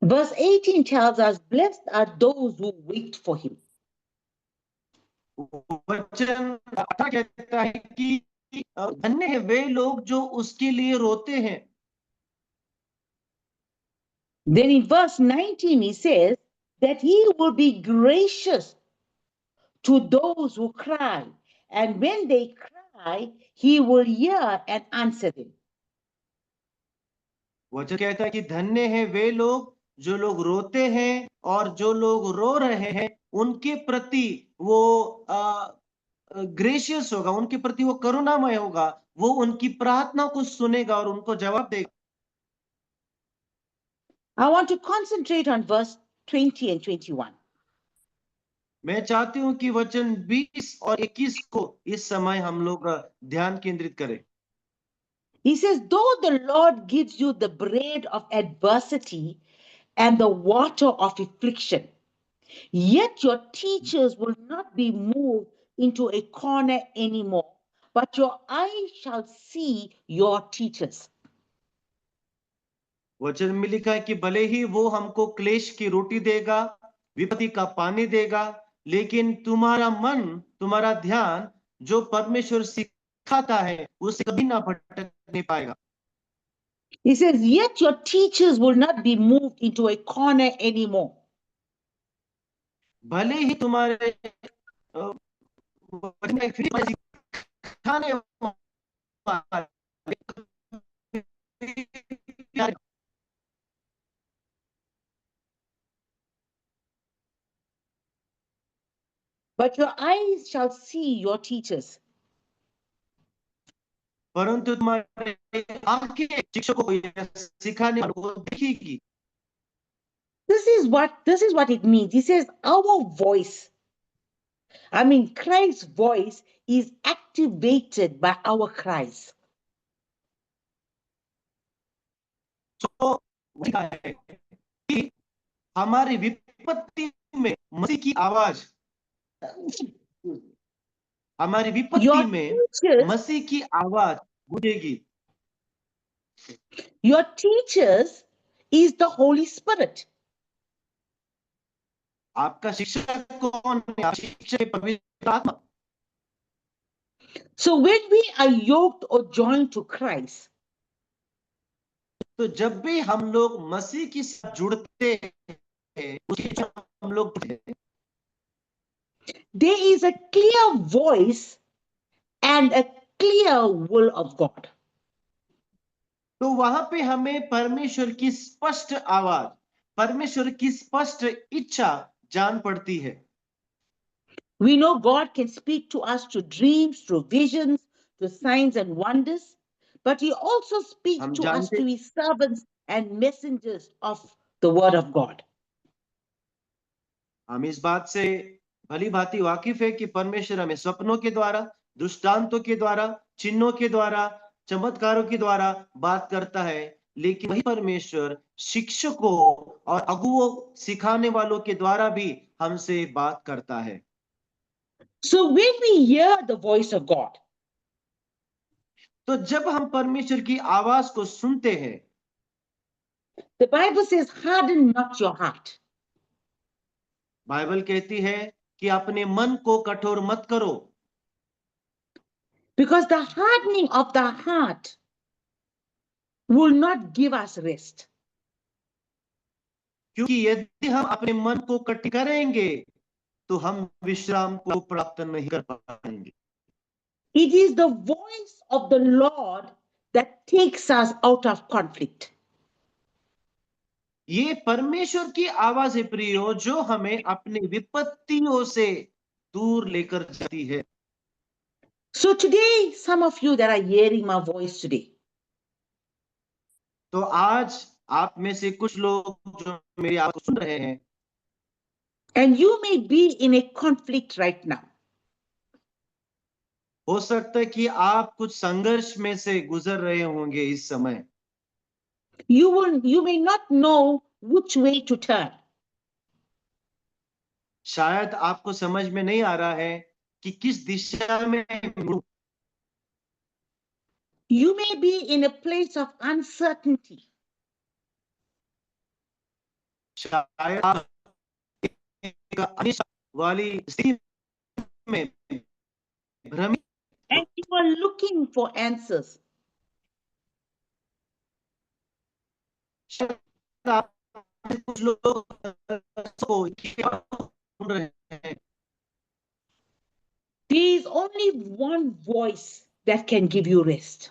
Verse 18 tells us, blessed are those who wait for him. वचन 18 कहता है कि धन्य है वे लोग जो उसके लिए रोते हैं। Then in verse 19 he says that he will be gracious to those who cry, and when they cry he will hear and answer them. वचन कहता है कि धन्य है वे लोग जो लोग रोते हैं और जो लोग रो रहे हैं, उनके प्रति वो ग्रेशियस होगा, उनके प्रति वो करुणामय होगा, वो उनकी प्रार्थना को सुनेगा और उनको जवाब देगा। I want to concentrate on verse 20 and 21. मैं चाहती हूं कि वचन 20 और 21 को इस समय हम लोग ध्यान केंद्रित करें। He says, though the Lord gives you the bread of adversity and the water of affliction, yet your teachers will not be moved into a corner anymore, but your eyes shall see your teachers. वचन में लिखा है कि भले ही वो हमको क्लेश की रोटी देगा, विपत्ति का पानी देगा, लेकिन तुम्हारा मन, तुम्हारा ध्यान जो परमेश्वर सिखाता है उसे कभी ना भटकने पाएगा। He says, yet your teachers will not be moved into a corner anymore. भले ही तुम्हारे सिखाने But your eyes shall see your teachers. परंतु तुम्हारे आंखें शिक्षकों को सिखाने वालों को देखेगी। This is what it means. He says our voice, I mean Christ's voice, is activated by our cries. तो है कि हमारी विपत्ति में मसीह की आवाज, हमारी विपत्ति में मसीह की आवाज गूंजेगी। Your teachers is the Holy Spirit. आपका शिक्षक कौन है? आप शिक्षक पवित्र आत्मा। So when we are yoked or joined to Christ, तो जब भी हम लोग मसीह के साथ जुड़ते हैं, उसके हम लोग there is a clear voice and a clear will of God. तो वहां पे हमें परमेश्वर की स्पष्ट आवाज, परमेश्वर की स्पष्ट इच्छा जान पड़ती है। We know God can speak to us through dreams, through visions, to signs and wonders, but he also speaks हम to us जानते to his servants and messengers of the word of God. हम इस बात से भली भांति वाकिफ है कि परमेश्वर हमें स्वप्नों के द्वारा, दृष्टांतों के द्वारा, चिन्हों के द्वारा, चमत्कारों के द्वारा बात करता है, लेकिन वही परमेश्वर शिक्षकों और अगुओं सिखाने वालों के द्वारा भी हमसे बात करता है। So when we hear the voice of God, तो जब हम परमेश्वर की आवाज को सुनते हैं, the Bible says, harden not your heart. Bible कहती है कि अपने मन को कठोर मत करो, Because the hardening of the heart will not give us rest. क्योंकि यदि हम अपने मन को कठिन करेंगे तो हम विश्राम को प्राप्त नहीं कर पाएंगे। It is the voice of the Lord that takes us out of conflict. ये परमेश्वर की आवाज है प्रियो, जो हमें अपनी विपत्तियों से दूर लेकर जाती है। So today, some of you that are hearing my voice today, तो आज आप में से कुछ लोग जो मेरी आवाज को सुन रहे हैं, and you may be in a conflict right now. हो सकता है कि आप कुछ संघर्ष में से गुजर रहे होंगे इस समय। You may not know which way to turn. शायद आपको समझ में नहीं आ रहा है कि किस दिशा में मुड़ूं। You may be in a place of uncertainty. शायद आप एक अनिश्चित वाली स्थिति में भ्रमित, And you are looking for answers. शायद आप कुछ लोग को ढूंढ रहे हैं। There is only one voice that can give you rest.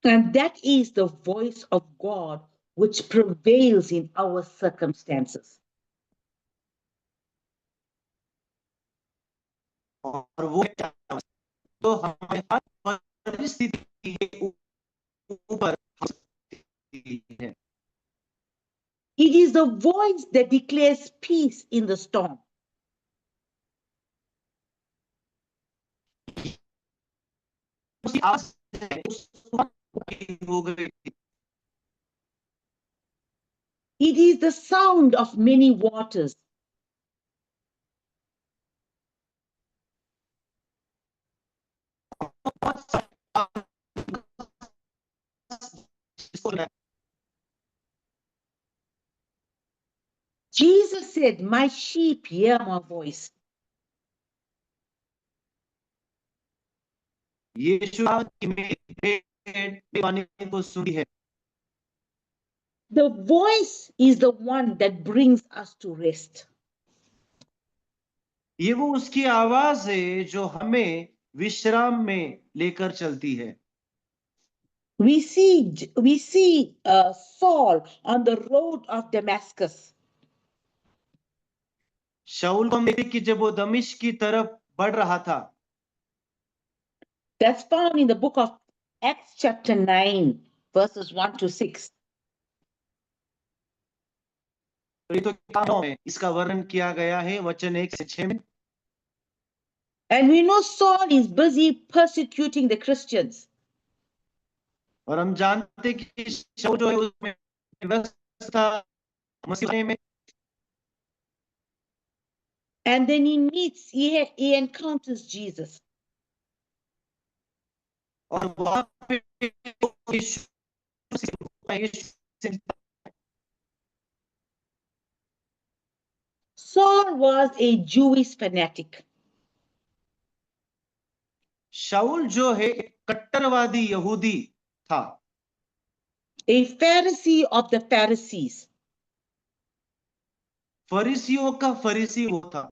And that is the voice of God which prevails in our circumstances. और वो तो हमारे हर परिस्थिति के ऊपर है। It is the voice that declares peace in the storm. It is the sound of many waters. Jesus said, "My sheep hear my voice." यीशु को सुनी है। The voice is the one that brings us to rest. ये वो उसकी आवाज है जो हमें विश्राम में लेकर चलती है। We see Saul on the road of Damascus. शाऊल को हम देखते कि जब वो दमिश्क की तरफ बढ़ रहा था, That's found in the book of Acts chapter 9, verses 1 to 6. तो इसका वर्णन किया गया है वचन 1 से 6 में। And we know Saul is busy persecuting the Christians. और हम जानते कि शाऊल जो है उसमें व्यस्त था मसीह में। And then he encounters Jesus. और वहां पे Saul was a Jewish fanatic. शाऊल जो है कट्टरवादी यहूदी था, A Pharisee of the Pharisees. फरीसियों का फरीसी वो था,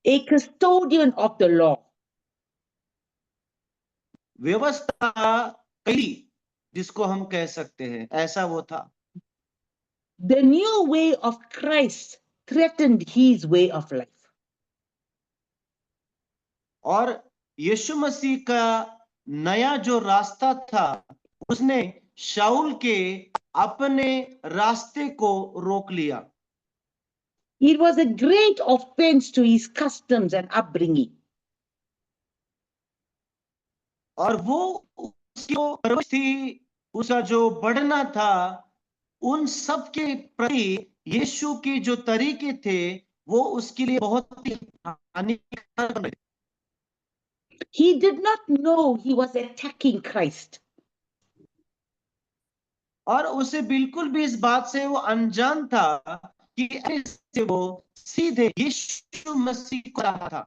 A custodian of the law. व्यवस्था कई जिसको हम कह सकते हैं, ऐसा वो था। The new way of Christ threatened his way of life. और यीशु मसीह का नया जो रास्ता था, उसने शाऊल के अपने रास्ते को रोक लिया। It was a great offense to his customs and upbringing. और वो उसकी जो परवरिश थी, उसका जो बढ़ना था, उन सब के प्रति यीशु के जो तरीके थे, वो उसके लिए बहुत ही हानिकारक बने। He did not know he was attacking Christ. और उसे बिल्कुल भी इस बात से वो अनजान था कि ऐसे वो सीधे यीशु मसीह को रहा था।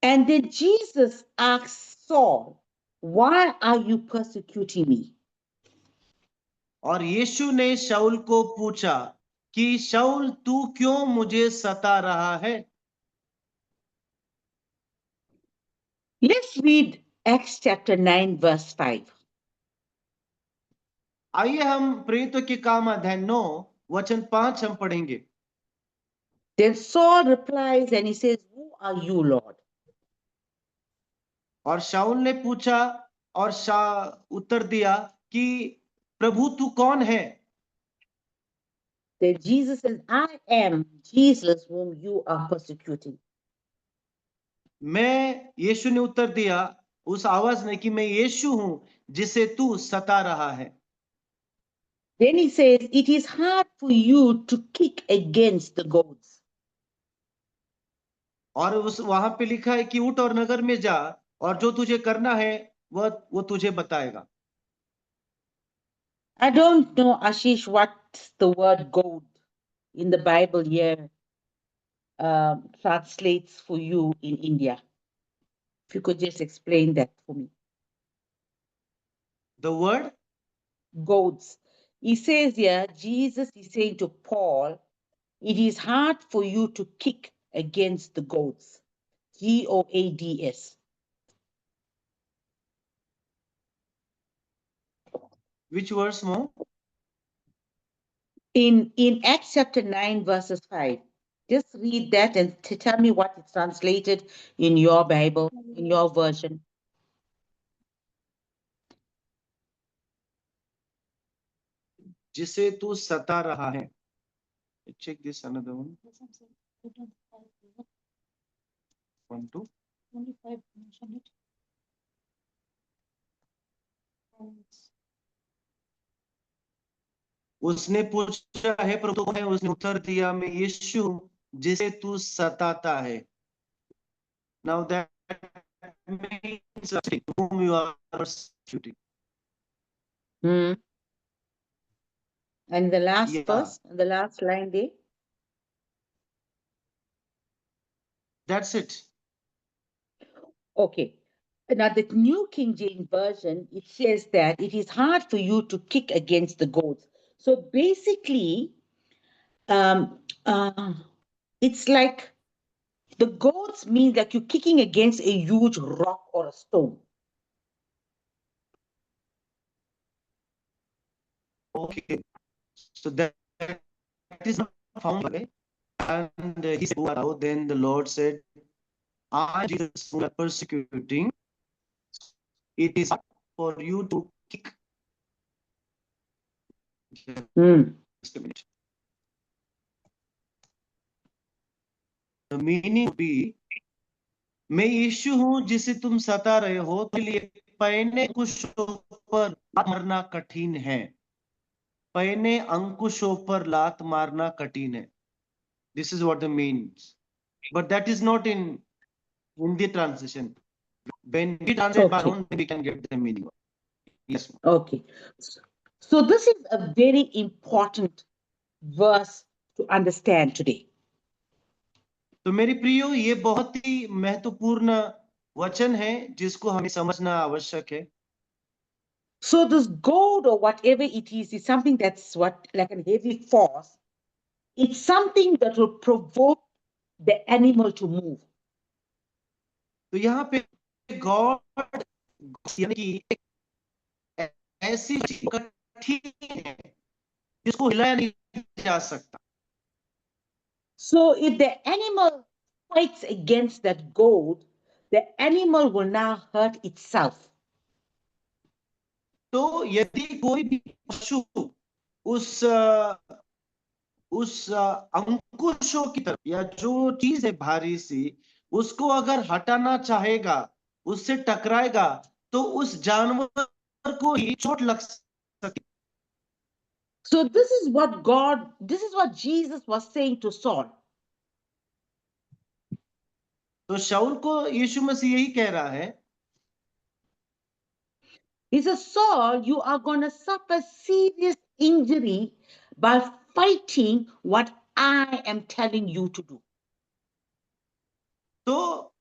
And then Jesus asked Saul, "Why are you persecuting me?" और यीशु ने शाऊल को पूछा कि शाऊल, तू क्यों मुझे सता रहा है? Let's read Acts chapter 9, verse 5. आइए हम प्रेरितों के काम अध्याय 9 वचन 5 हम पढ़ेंगे। Then Saul replies and he says, "Who are you, Lord?" और शाऊल ने पूछा और उत्तर दिया कि प्रभु तू कौन है? Then Jesus says, "I am Jesus whom you are persecuting." यीशु ने उत्तर दिया उस आवाज ने कि मैं यीशु हूं जिसे तू सता रहा है। Then he says, "It is hard for you to kick against the goads." और उस वहां पे लिखा है कि उठ और नगर में जा और जो तुझे करना है वो तुझे बताएगा। I don't know, Ashish, what the word goad in the Bible here translates for you in India. If you could just explain that for me. The word Goads. He says here, Jesus is saying to Paul, it is hard for you to kick against the goads. Goads. which verse more? In Acts chapter 9, verses 5. Just read that and tell me what it's translated in your Bible, in your version. जिसे तू सता रहा है। Check this another one. 1, 2. उसने पूछा है प्रभु कौन है? उसने उत्तर दिया मैं यीशु हूं जिसे तू सताता है। Now that means whom you are persecuting. And the last Yeah. verse, the last line there. That's it. Okay. Now, the New King James Version, it says that it is hard for you to kick against the goads. So basically, it's like the goads mean that you're kicking against a huge rock or a stone. Okay. So that is not found. Okay? And he said, then the Lord said, I, Jesus, who are persecuting, it is hard for you to kick. Just a minute. The meaning would be, मैं यीशु हूं जिसे तुम सता रहे हो, तो लिए पहने अंकुशों पर मारना कठिन है। पहने अंकुशों पर लात मारना कठिन है। This is what the means. But that is not in the translation. When we translate by own, we can get the meaning. Yes. Okay. So this is a very important verse to understand today. तो मेरी प्रियो, ये बहुत ही महत्वपूर्ण वचन है जिसको हमें समझना आवश्यक है। So this goad or whatever it is something that's what like a heavy force. It's something that will provoke the animal to move. तो यहाँ पे गॉड यानी कि एक ऐसी चीज कठिन है जिसको हिलाया नहीं जा सकता। So if the animal fights against that goat, the animal will now hurt itself. तो यदि कोई भी पशु उस अंकुशों की तरफ या जो चीज है भारी सी उसको अगर हटाना चाहेगा, उससे टकराएगा, तो उस जानवर को ही चोट लग सकती। So this is what Jesus was saying to Saul. तो शाऊल को यीशु मसीह यही कह रहा है, He says, Saul, you are going to suffer serious injury by fighting what I am telling you to do. तो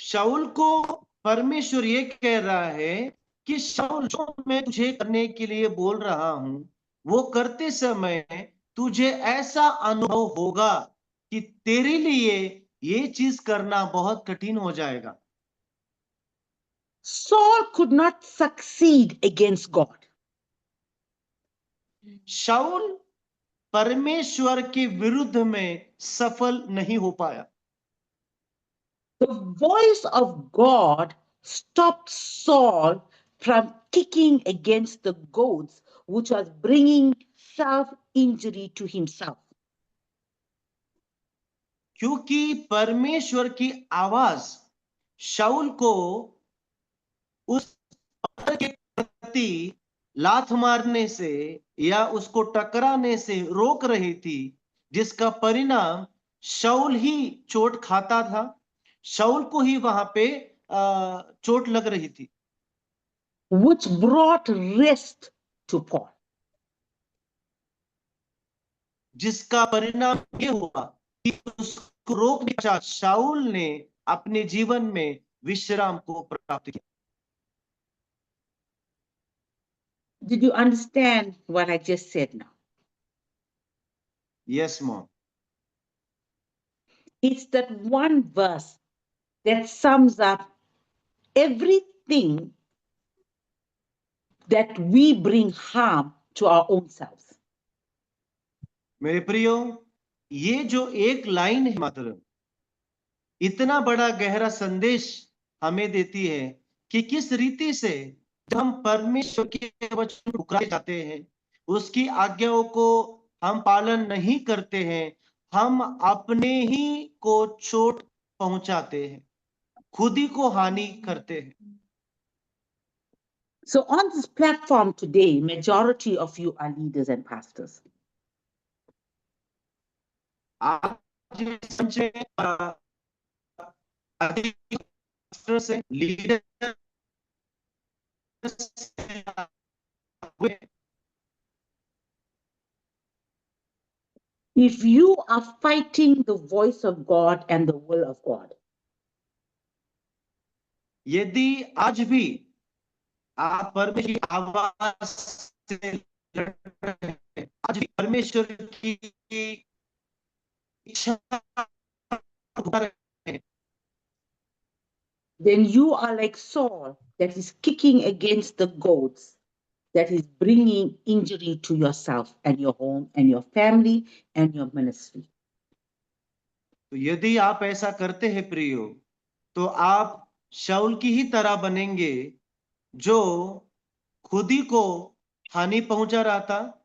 शाऊल को परमेश्वर ये कह रहा है कि शाऊल, जो मैं तुझे करने के लिए बोल रहा हूं वो करते समय तुझे ऐसा अनुभव होगा कि तेरे लिए ये चीज करना बहुत कठिन हो जाएगा। Saul could not succeed against God. शाऊल परमेश्वर के विरुद्ध में सफल नहीं हो पाया। The voice of God stopped Saul from kicking against the goats, which was bringing self-injury to himself. क्योंकि परमेश्वर की आवाज शाऊल को उस पत्थर के प्रति लात मारने से या उसको टकराने से रोक रही थी, जिसका परिणाम शाऊल ही चोट खाता था, शाऊल को ही वहां पे चोट लग रही थी, which brought rest to Paul. जिसका परिणाम ये हुआ कि उसको रोकने के पश्चात शाऊल ने अपने जीवन में विश्राम को प्राप्त किया। Did you understand what I just said now? Yes, mom. It's that one verse that sums up everything that we bring harm to our own selves. मेरे प्रियो, ये जो एक लाइन है मात्र इतना बड़ा गहरा संदेश हमें देती है कि किस रीति से जब हम परमेश्वर के वचन ठुकराए जाते हैं, उसकी आज्ञाओं को हम पालन नहीं करते हैं, हम अपने ही को चोट पहुंचाते हैं, खुद ही को हानि करते हैं। So on this platform today, majority of you are leaders and pastors. आज मंच में से leader If you are fighting the voice of God and the will of God, यदि आज भी आप परमेश्वर की आवाज से लड़ रहे हैं, आज भी परमेश्वर की इच्छा उठा रहे हैं, then you are like Saul that is kicking against the goats, that is bringing injury to yourself and your home and your family and your ministry. तो यदि आप ऐसा करते हैं प्रियो, तो आप शाऊल की ही तरह बनेंगे, जो खुद ही को हानि पहुंचा रहा था,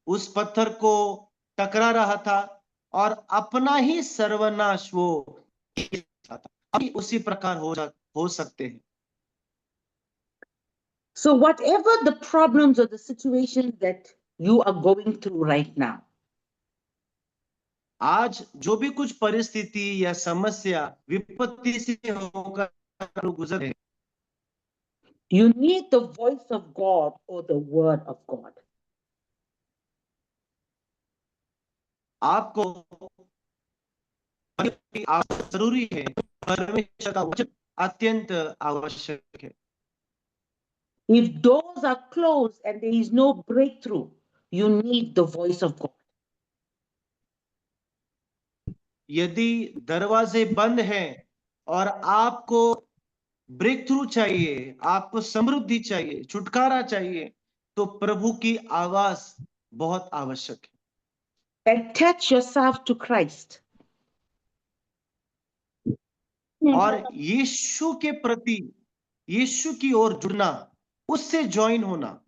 उस पत्थर को टकरा रहा था और अपना ही सर्वनाश वो अभी उसी प्रकार हो सकते हैं। So whatever the problems or the situations that you are going through right now, आज जो भी कुछ परिस्थिति या समस्या विपत्ति से होकर गुजर रहे, you need the voice of God or the word of God. आपको जरूरी है, परमेश्वर का वचन अत्यंत आवश्यक है। If doors are closed and there is no breakthrough, you need the voice of God. यदि दरवाजे बंद हैं और आपको ब्रेक थ्रू चाहिए, आपको समृद्धि चाहिए, छुटकारा चाहिए, तो प्रभु की आवाज बहुत आवश्यक है। Attach yourself to Christ. और यीशु के प्रति, यीशु की ओर जुड़ना, उससे ज्वाइन होना,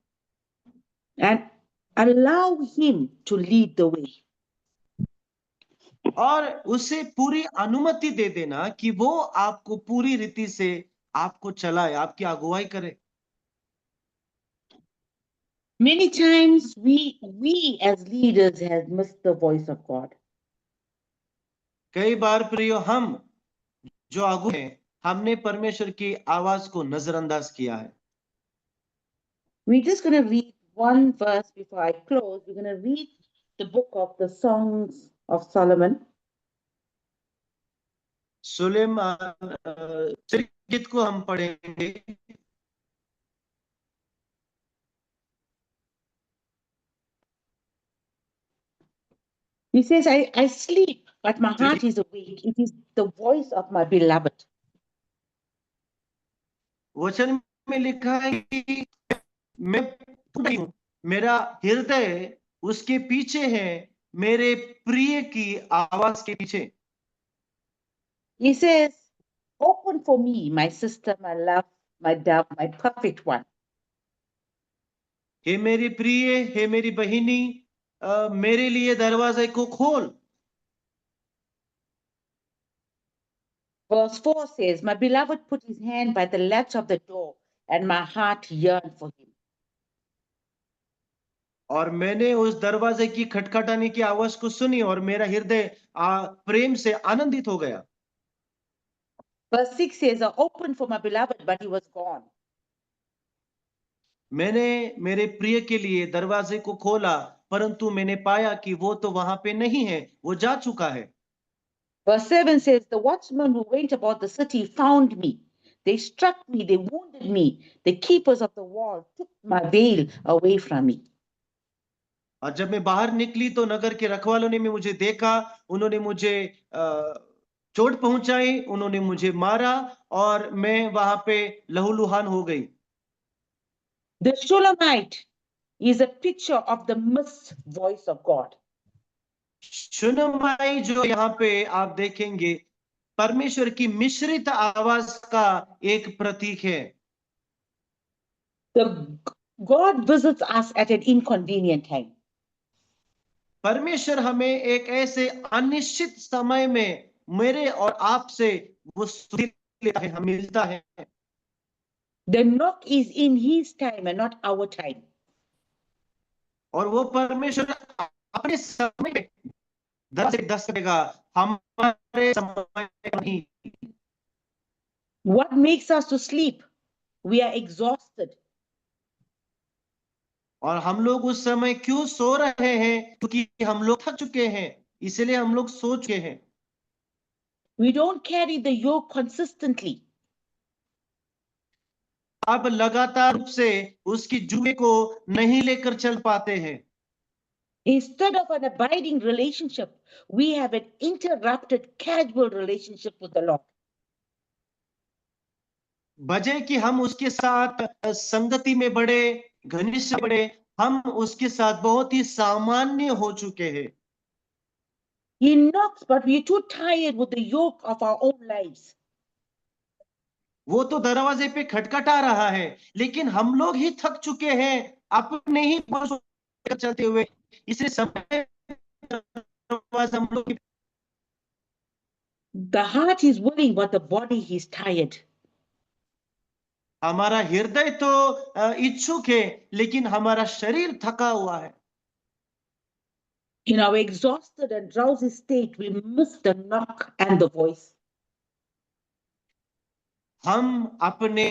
And allow him to lead the way. और उसे पूरी अनुमति दे देना कि वो आपको पूरी रीति से आपको चलाए, आपकी अगुवाई करे। Many times we as leaders have missed the voice of God. कई बार प्रियो, हम जो आगू हैं, हमने परमेश्वर की आवाज को नजरअंदाज किया है। We're just going to read one verse before I close. We're going to read the book of the Songs of Solomon. Suleman गीत को हम पढ़ेंगे। He says, I sleep, but my heart is awake. It is the voice of my beloved. वचन में लिखा है कि मैं उठ हूं, मेरा हृदय उसके पीछे है, मेरे प्रिय की आवाज के पीछे। He says, open for me, my sister, my love, my dove, my perfect one. हे मेरी प्रिय, हे मेरी बहिनी, मेरे लिए दरवाजे को खोल। Verse 4 says, my beloved put his hand by the latch of the door, and my heart yearned for him. और मैंने उस दरवाजे की खटखटाने की आवाज को सुनी और मेरा हृदय प्रेम से आनंदित हो गया। Verse 6 says, I opened for my beloved, but he was gone. मैंने मेरे प्रिय के लिए दरवाजे को खोला, परंतु मैंने पाया कि वो तो वहां पे नहीं है, वो जा चुका है। Verse 7 says, the watchmen who went about the city found me. They struck me, they wounded me. The keepers of the wall took my veil away from me. और जब मैं बाहर निकली तो नगर के रखवालों ने मुझे देखा, उन्होंने मुझे चोट पहुंचाई, उन्होंने मुझे मारा और मैं वहां पे लहूलुहान हो गई। The Shulamite is a picture of the missed voice of God. शुनमाई जो यहाँ पे आप देखेंगे, परमेश्वर की मिश्रित आवाज का एक प्रतीक है। God visits us at an inconvenient time. परमेश्वर हमें एक ऐसे अनिश्चित समय में मेरे और आपसे वो सुन लेता है, हम मिलता है। The knock is in his time and not our time. और वो परमेश्वर अपने समय में दरवाजे दस्तक देगा, हमारे समय नहीं। What makes us to sleep? We are exhausted. और हम लोग उस समय क्यों सो रहे हैं? क्योंकि हम लोग थक चुके हैं, इसलिए हम लोग सो चुके हैं। We don't carry the yoke consistently. अब लगातार रूप से उसकी जुए को नहीं लेकर चल पाते हैं। Instead of an abiding relationship, we have an interrupted casual relationship with the Lord. बजाय कि हम उसके साथ संगति में बढ़े, घनिष्ठ बढ़े, हम उसके साथ बहुत ही सामान्य हो चुके हैं। He knocks, but we're too tired with the yoke of our own lives. वो तो दरवाजे पे खटखटा रहा है, लेकिन हम लोग ही थक चुके हैं अपने ही चलते हुए, इसलिए समय हम लोग। The heart is willing, but the body is tired. हमारा हृदय तो इच्छुक है, लेकिन हमारा शरीर थका हुआ है। In our exhausted and drowsy state, we miss the knock and the voice. हम अपने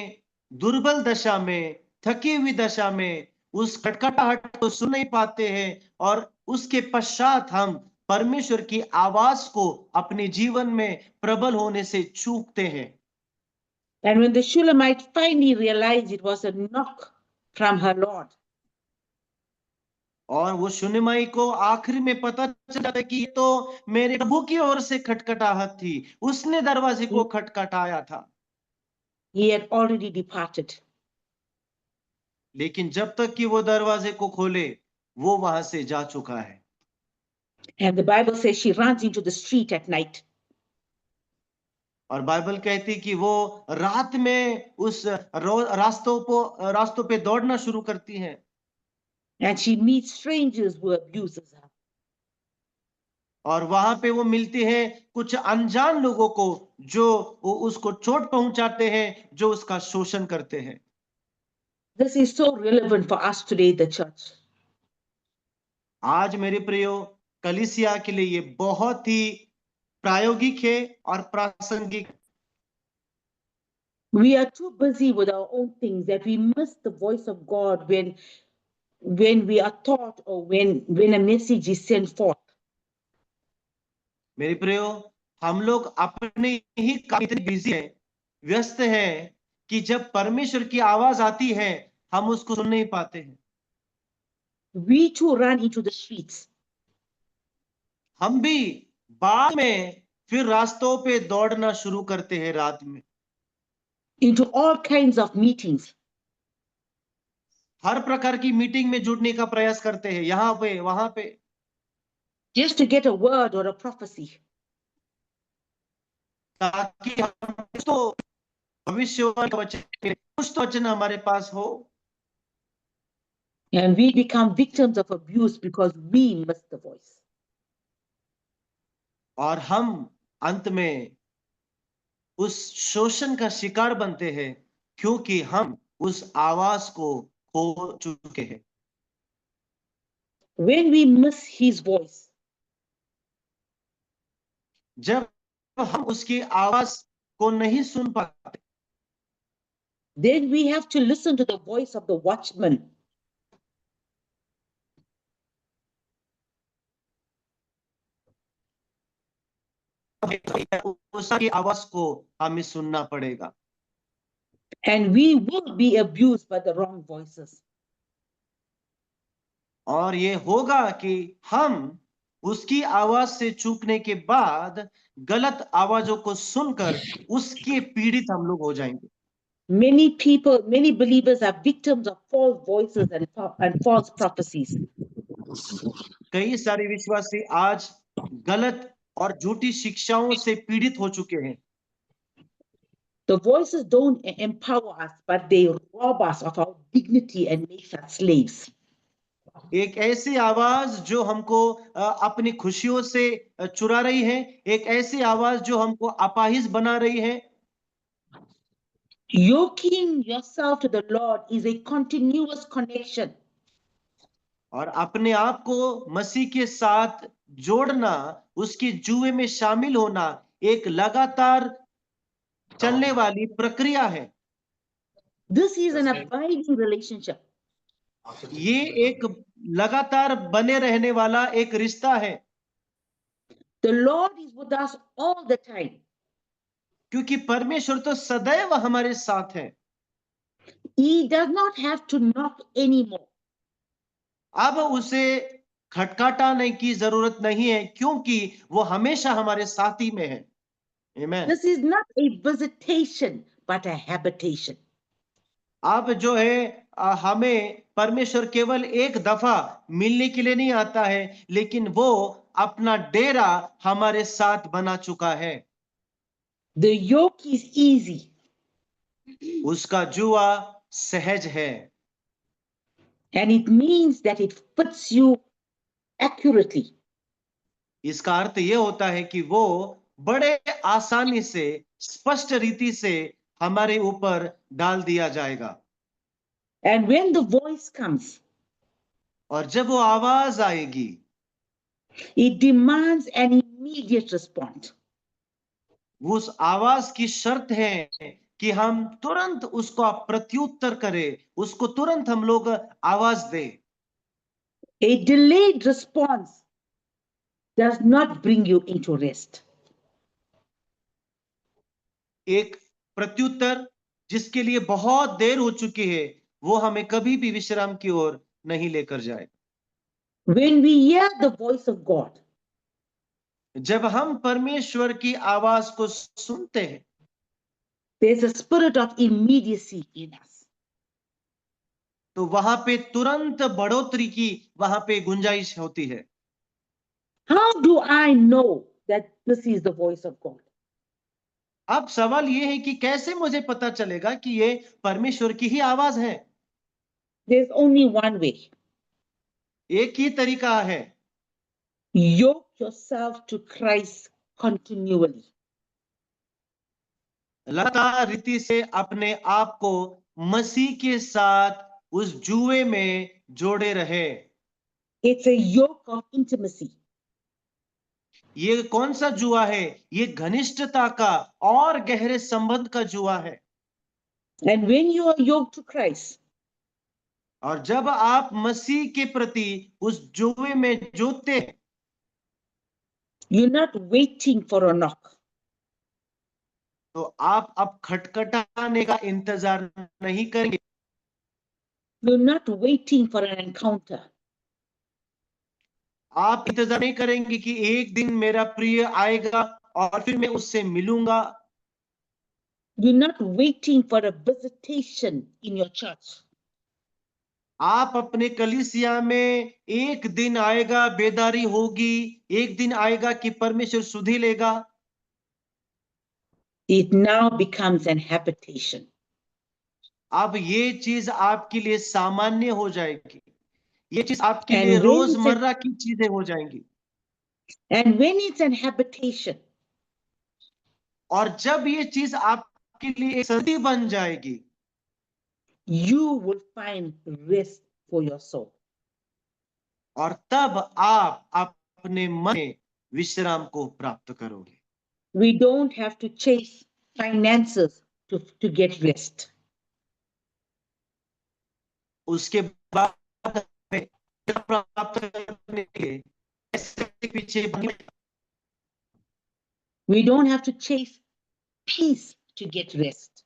दुर्बल दशा में, थकी हुई दशा में उस खटखटाहट को सुन नहीं पाते हैं और उसके पश्चात हम परमेश्वर की आवाज को अपने जीवन में प्रबल होने से चूकते हैं। And when the Shulamite finally realized it was a knock from her Lord, और वो शुनमाई को आखिर में पता चला कि ये तो मेरे प्रभु की ओर से खटखटाहट थी, उसने दरवाजे को खटखटाया था। he had already departed. लेकिन जब तक कि वो दरवाजे को खोले, वो वहां से जा चुका है। And the Bible says she runs into the street at night. और बाइबल कहती कि वो रात में उस रास्तों पे दौड़ना शुरू करती हैं। And she meets strangers who abuses her. और वहां पे वो मिलती है कुछ अनजान लोगों को जो उसको चोट पहुंचाते हैं, जो उसका शोषण करते हैं। This is so relevant for us today, the church. आज मेरे प्रियो, कलीसिया के लिए ये बहुत ही प्रायोगिक है और प्रासंगिक। We are too busy with our own things that we miss the voice of God when we are taught or when a message is sent forth. मेरे प्रियो, हम लोग अपने ही काम इतने बिजी हैं, व्यस्त हैं कि जब परमेश्वर की आवाज आती है, हम उसको सुन नहीं पाते हैं। We too run into the streets. हम भी बाद में फिर रास्तों पे दौड़ना शुरू करते हैं रात में, into all kinds of meetings. हर प्रकार की मीटिंग में जुड़ने का प्रयास करते हैं, यहाँ पे वहां पे, just to get a word or a prophecy. ताकि हम तो भविष्यवाणी का वचन, कुछ तो वचन हमारे पास हो। And we become victims of abuse because we miss the voice. और हम अंत में उस शोषण का शिकार बनते हैं, क्योंकि हम उस आवाज को खो चुके हैं। When we miss his voice, जब हम उसकी आवाज को नहीं सुन पाते, then we have to listen to the voice of the watchman. उसकी आवाज को हमें सुनना पड़ेगा। And we will be abused by the wrong voices. और ये होगा कि हम उसकी आवाज से चूकने के बाद गलत आवाजों को सुनकर उसके पीड़ित हम लोग हो जाएंगे। Many believers are victims of false voices and false prophecies. कई सारे विश्वासी आज गलत और झूठी शिक्षाओं से पीड़ित हो चुके हैं। The voices don't empower us, but they rob us of our dignity and make us slaves. एक ऐसी आवाज जो हमको अपनी खुशियों से चुरा रही है, एक ऐसी आवाज जो हमको अपाहिज बना रही है। Yoking yourself to the Lord is a continuous connection. और अपने आप को मसीह के साथ जोड़ना, उसके जुए में शामिल होना एक लगातार चलने वाली प्रक्रिया है। This is an abiding relationship. ये एक लगातार बने रहने वाला एक रिश्ता है। The Lord is with us all the time. क्योंकि परमेश्वर तो सदैव हमारे साथ है। He does not have to knock anymore. अब उसे खटखटाने की जरूरत नहीं है, क्योंकि वो हमेशा हमारे साथी में है। Amen. This is not a visitation, but a habitation. अब जो है हमें परमेश्वर केवल एक दफा मिलने के लिए नहीं आता है, लेकिन वो अपना डेरा हमारे साथ बना चुका है। The yoke is easy. उसका जुआ सहज है। And it means that it fits you accurately. इसका अर्थ ये होता है कि वो बड़े आसानी से, स्पष्ट रीति से हमारे ऊपर डाल दिया जाएगा। And when the voice comes, और जब वो आवाज आएगी, it demands an immediate response. उस आवाज की शर्त है कि हम तुरंत उसका प्रत्युत्तर करें, उसको तुरंत हम लोग आवाज दें। A delayed response does not bring you into rest. एक प्रत्युत्तर जिसके लिए बहुत देर हो चुकी है, वो हमें कभी भी विश्राम की ओर नहीं लेकर जाए। When we hear the voice of God, जब हम परमेश्वर की आवाज को सुनते हैं, there's a spirit of immediacy in us. तो वहां पे तुरंत बढ़ोतरी की वहां पे गुंजाइश होती है। How do I know that this is the voice of God? अब सवाल ये है कि कैसे मुझे पता चलेगा कि ये परमेश्वर की ही आवाज है। There's only one way. एक ही तरीका है, Yoke yourself to Christ continually. लगातार रीति से अपने आप को मसीह के साथ उस जुए में जोड़े रहे। It's a yoke of intimacy. ये कौन सा जुआ है? ये घनिष्ठता का और गहरे संबंध का जुआ है। And when you are yoked to Christ, और जब आप मसीह के प्रति उस जुए में जोड़ते हैं, you're not waiting for a knock. तो आप अब खटखटाने का इंतजार नहीं करेंगे। You're not waiting for an encounter. आप इंतजार नहीं करेंगे कि एक दिन मेरा प्रिय आएगा और फिर मैं उससे मिलूंगा। You're not waiting for a visitation in your church. आप अपने कलीसिया में एक दिन आएगा, बेदारी होगी, एक दिन आएगा कि परमेश्वर सुधि लेगा। It now becomes an habitation. अब ये चीज आपके लिए सामान्य हो जाएगी, ये चीज आपके And लिए when it's रोजमर्रा की चीजें हो जाएंगी। And when it's an habitation, और जब ये चीज आपके लिए एक संधि बन जाएगी, you will find rest for your soul. और तब आप अपने मन में विश्राम को प्राप्त करोगे। We don't have to chase finances to get rest. उसके बाद हमें प्राप्त करने के लिए पैसे के पीछे We don't have to chase peace to get rest.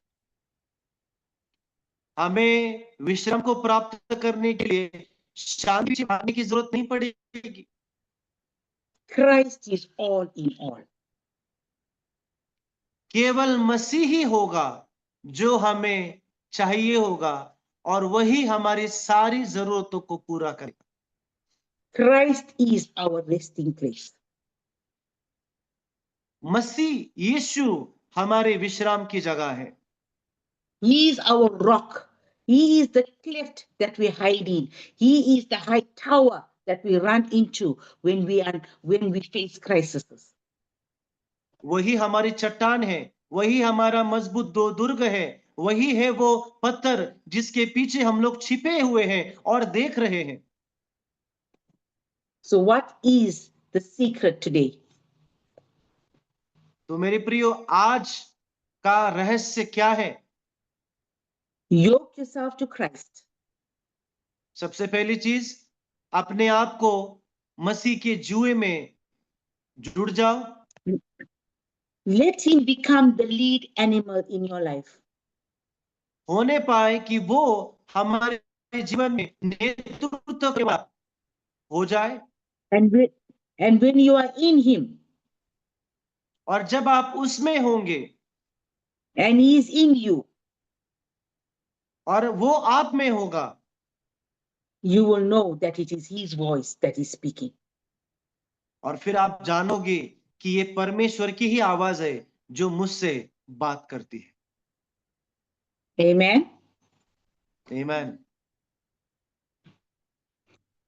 हमें विश्राम को प्राप्त करने के लिए शांति पाने की जरूरत नहीं पड़ेगी। Christ is all in all. केवल मसीह ही होगा जो हमें चाहिए होगा और वही हमारी सारी जरूरतों को पूरा करेगा। Christ is our resting place. मसीह यीशु हमारे विश्राम की जगह है। He is our rock. He is the cleft that we hide in. He is the high tower that we run into when we face crises. वही हमारी चट्टान है, वही हमारा मजबूत दो दुर्ग है, वही है वो पत्थर जिसके पीछे हम लोग छिपे हुए हैं और देख रहे हैं। So what is the secret today? तो मेरे प्रियो, आज का रहस्य क्या है? Yoke yourself to Christ. सबसे पहली चीज, अपने आप को मसीह के जुए में जुड़ जाओ। Let him become the lead animal in your life. होने पाए कि वो हमारे जीवन में नेतृत्व के बाद हो जाए। And when you are in him और जब आप उसमें होंगे and he is in you, और वो आप में होगा, you will know that it is his voice that is speaking. और फिर आप जानोगे कि ये परमेश्वर की ही आवाज है जो मुझसे बात करती है। Amen. आमीन।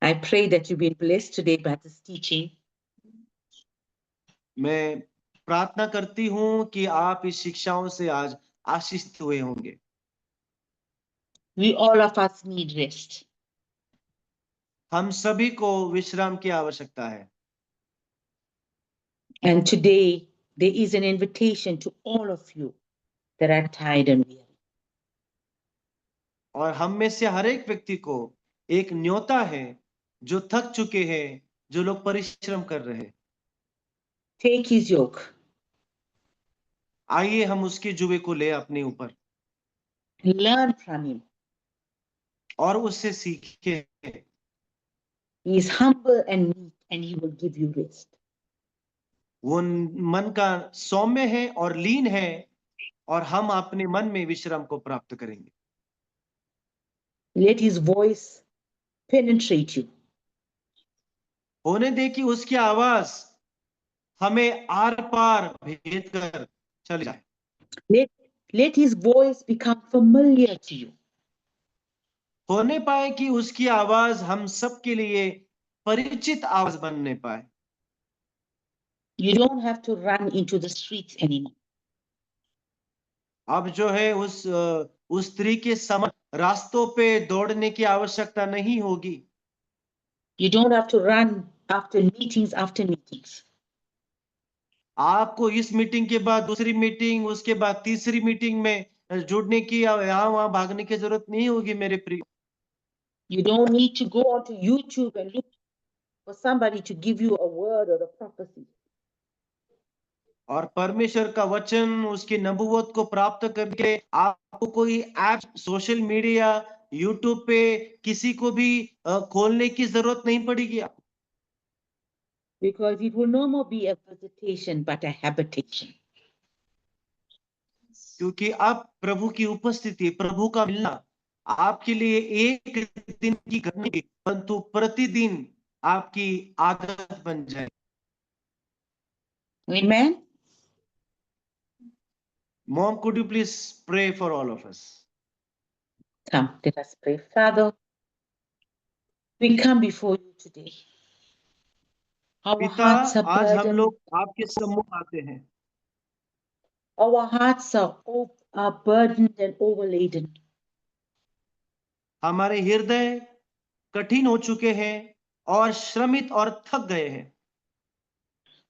I pray that you've been blessed today by this teaching. मैं प्रार्थना करती हूं कि आप इस शिक्षाओं से आज आशीषित हुए होंगे। We all of us need rest. हम सभी को विश्राम की आवश्यकता है। And today there is an invitation to all of you that are tired and weary. और हम में से हर एक व्यक्ति को एक न्योता है जो थक चुके हैं, जो लोग परिश्रम कर रहे हैं। Take his yoke. आइए हम उसके जुए को ले अपने ऊपर Learn from him. और उससे सीखें। He is humble and meek, and he will give you rest. वो मन का सौम्य है और लीन है और हम अपने मन में विश्राम को प्राप्त करेंगे। Let his voice penetrate you. होने दे कि उसकी आवाज हमें आर पार भेद कर चले जाए। Let his voice become familiar to you. होने पाए कि उसकी आवाज हम सबके लिए परिचित आवाज बनने पाए। You don't have to run into the streets anymore. अब जो है उस स्त्री के समान रास्तों पे दौड़ने की आवश्यकता नहीं होगी। You don't have to run after meetings. आपको इस मीटिंग के बाद दूसरी मीटिंग, उसके बाद तीसरी मीटिंग में जुड़ने की या यहाँ वहां भागने की जरूरत नहीं होगी मेरे प्रिय। You don't need to go onto YouTube and look for somebody to give you a word or a prophecy. और परमेश्वर का वचन, उसकी नबूवत को प्राप्त करके आपको कोई ऐप, सोशल मीडिया, यूट्यूब पे किसी को भी खोलने की जरूरत नहीं पड़ेगी। Because it will no more be a visitation but a habitation. क्योंकि अब प्रभु की उपस्थिति, प्रभु का मिलना आपके लिए एक दिन की घटना नहीं, परंतु प्रतिदिन आपकी आदत बन जाए। Amen. Mom, could you please pray for all of us? Come, let us pray. Father, we come before you today. Our पिता, hearts are आज हम burdened. लोग आपके सम्मुख आते हैं। Our hearts are burdened and overladen. हमारे हृदय कठिन हो चुके हैं और श्रमित और थक गए हैं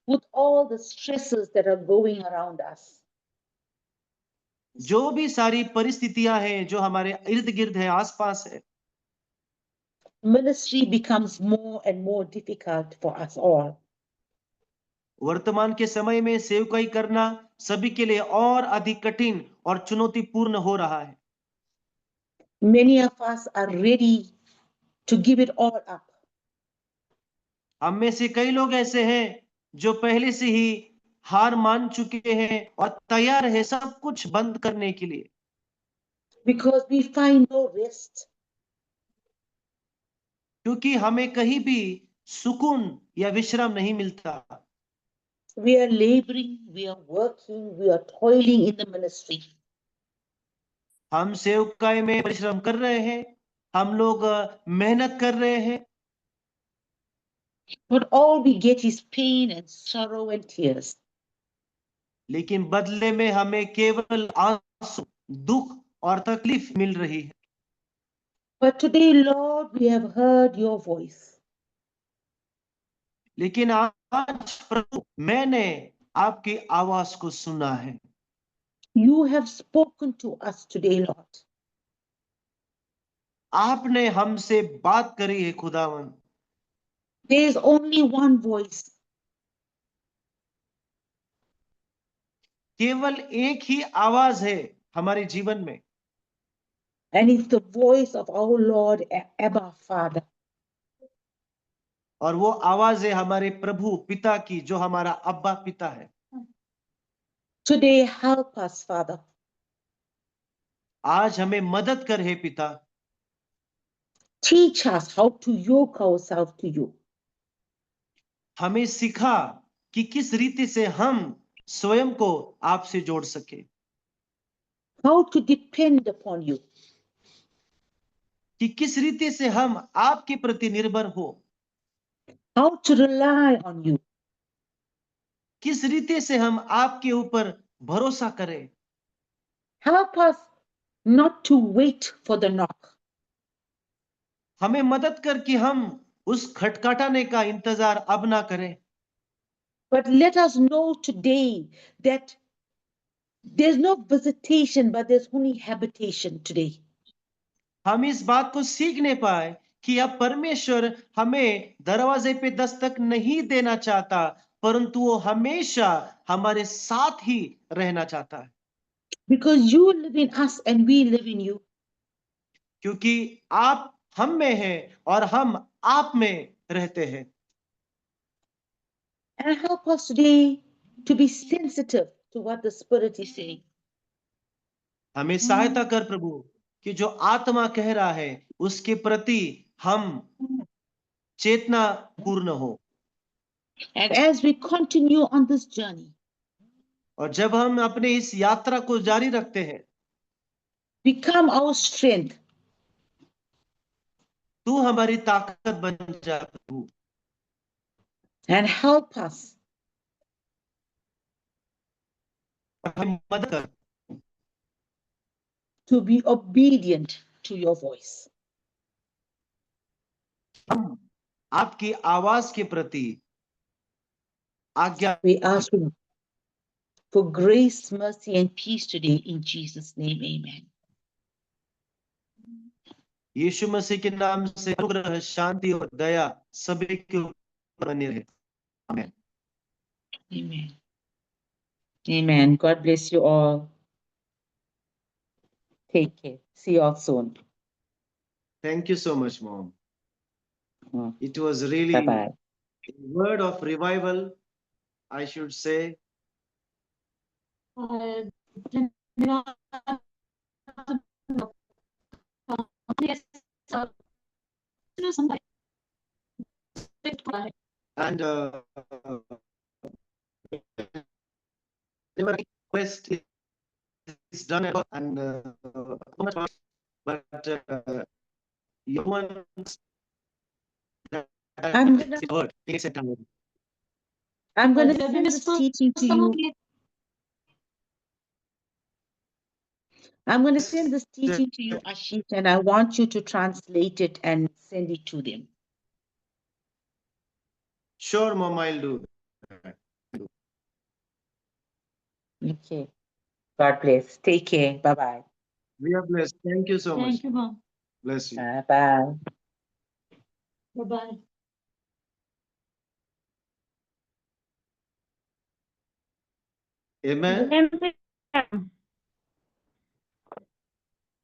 with all the stresses that are going around us. जो भी सारी परिस्थितियां हैं जो हमारे इर्द गिर्द है, आसपास है। Ministry becomes more and more difficult for us all. वर्तमान के समय में सेवकाई करना सभी के लिए और अधिक कठिन और चुनौतीपूर्ण हो रहा है। Many of us are ready to give it all up. हम में से कई लोग ऐसे हैं जो पहले से ही हार मान चुके हैं और तैयार है सब कुछ बंद करने के लिए, Because we find no rest. क्योंकि हमें कहीं भी सुकून या विश्राम नहीं मिलता। We are laboring, we are working, we are toiling in the ministry. हम सेवकाई में परिश्रम कर रहे हैं, हम लोग मेहनत कर रहे हैं, But all we get is pain and sorrow and tears. लेकिन बदले में हमें केवल आंसू, दुख और तकलीफ मिल रही है। But today, Lord, we have heard your voice. लेकिन आज प्रभु, मैंने आपकी आवाज को सुना है। You have spoken to us today, Lord. आपने हमसे बात करी है खुदावन। There is only one voice. केवल एक ही आवाज है हमारे जीवन में, And it's the voice of our Lord, Abba Father. और वो आवाज है हमारे प्रभु पिता की, जो हमारा अब्बा पिता है। Today, help us, Father. आज हमें मदद कर हे पिता। Teach us how to yoke ourselves to you. हमें सिखा कि किस रीति से हम स्वयं को आपसे जोड़ सके, How to depend upon you. कि किस रीति से हम आपके प्रति निर्भर हो, How to rely on you. किस रीति से हम आपके ऊपर भरोसा करें। Help us not to wait for the knock, हमें मदद कर कि हम उस खटखटाने का इंतजार अब ना करें, but let us know today that there's no visitation, but there's only habitation today. हम इस बात को सीखने पाए कि अब परमेश्वर हमें दरवाजे पे दस्तक नहीं देना चाहता, परंतु वो हमेशा हमारे साथ ही रहना चाहता है। Because you live in us and we live in you. क्योंकि आप हम में हैं और हम आप में रहते हैं। And help us today to be sensitive to what the Spirit is saying. हमें सहायता कर प्रभु कि जो आत्मा कह रहा है उसके प्रति हम चेतना पूर्ण हो। And as we continue on this journey, और जब हम अपने इस यात्रा को जारी रखते हैं, become our strength, तू हमारी ताकत बन जा प्रभु, and help us हमें मदद कर to be obedient to your voice. हम आपकी आवाज के प्रति आज्ञा We ask you for grace, mercy, and peace today in Jesus' name. Amen. यीशु मसीह के नाम से अनुग्रह, शांति और दया सभी के ऊपर बनी रहे। आमीन। Amen. Amen. God bless you all. Take care. See you all soon. Thank you so much, Mom. Mm. It was really Bye-bye. a word of revival, I should say. And the request is done and but you want I'm gonna send this teaching to you. I'm going to send this teaching to you, Ashish, and I want you to translate it and send it to them. Sure, Mom, I'll do. Okay. God bless. Take care. Bye-bye. We are blessed. Thank you so much. Thank you, Mom. Bless you. Bye. Bye-bye. Amen.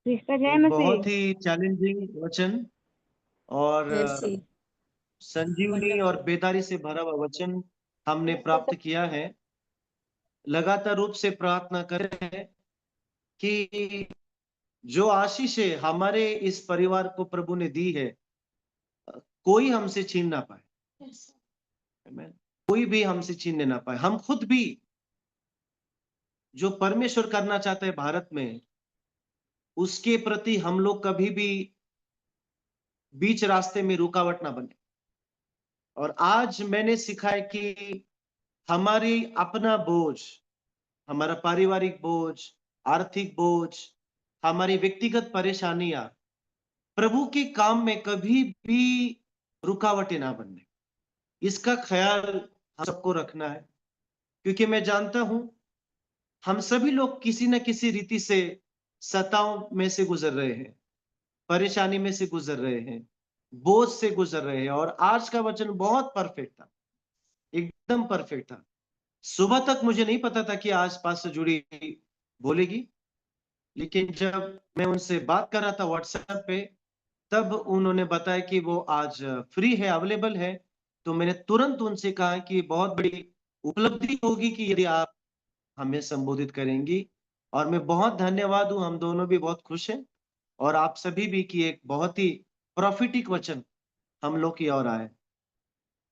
एक बहुत ही challenging वचन और संजीवनी और बेदारी से भरा हुआ वचन हमने प्राप्त किया है। लगातार रूप से प्रार्थना कर रहे हैं कि जो आशीषें हमारे इस परिवार को प्रभु ने दी है, कोई हमसे छीन ना पाए। Amen. कोई भी हमसे छीनने ना पाए। हम खुद भी जो परमेश्वर करना चाहते हैं भारत में, उसके प्रति हम लोग कभी भी बीच रास्ते में रुकावट ना बने। और आज मैंने सीखा है कि हमारी अपना बोझ, हमारा पारिवारिक बोझ, आर्थिक बोझ, हमारी व्यक्तिगत परेशानियां प्रभु के काम में कभी भी रुकावटें ना बनने, इसका ख्याल हम सबको रखना है। क्योंकि मैं जानता हूं हम सभी लोग किसी न किसी रीति से सताओं में से गुजर रहे हैं, परेशानी में से गुजर रहे हैं, बोझ से गुजर रहे हैं। और आज का वचन बहुत परफेक्ट था, एकदम परफेक्ट था। सुबह तक मुझे नहीं पता था कि आज पास्टर जूडी बोलेगी, लेकिन जब मैं उनसे बात कर रहा था व्हाट्सएप पे, तब उन्होंने बताया कि वो आज फ्री है, अवेलेबल है। तो मैंने तुरंत उनसे कहा कि बहुत बड़ी उपलब्धि होगी कि यदि आप हमें संबोधित करेंगी। और मैं बहुत धन्यवाद हूं, हम दोनों भी बहुत खुश हैं और आप सभी भी कि एक बहुत ही प्रॉफिटिक वचन हम लोग की ओर आए।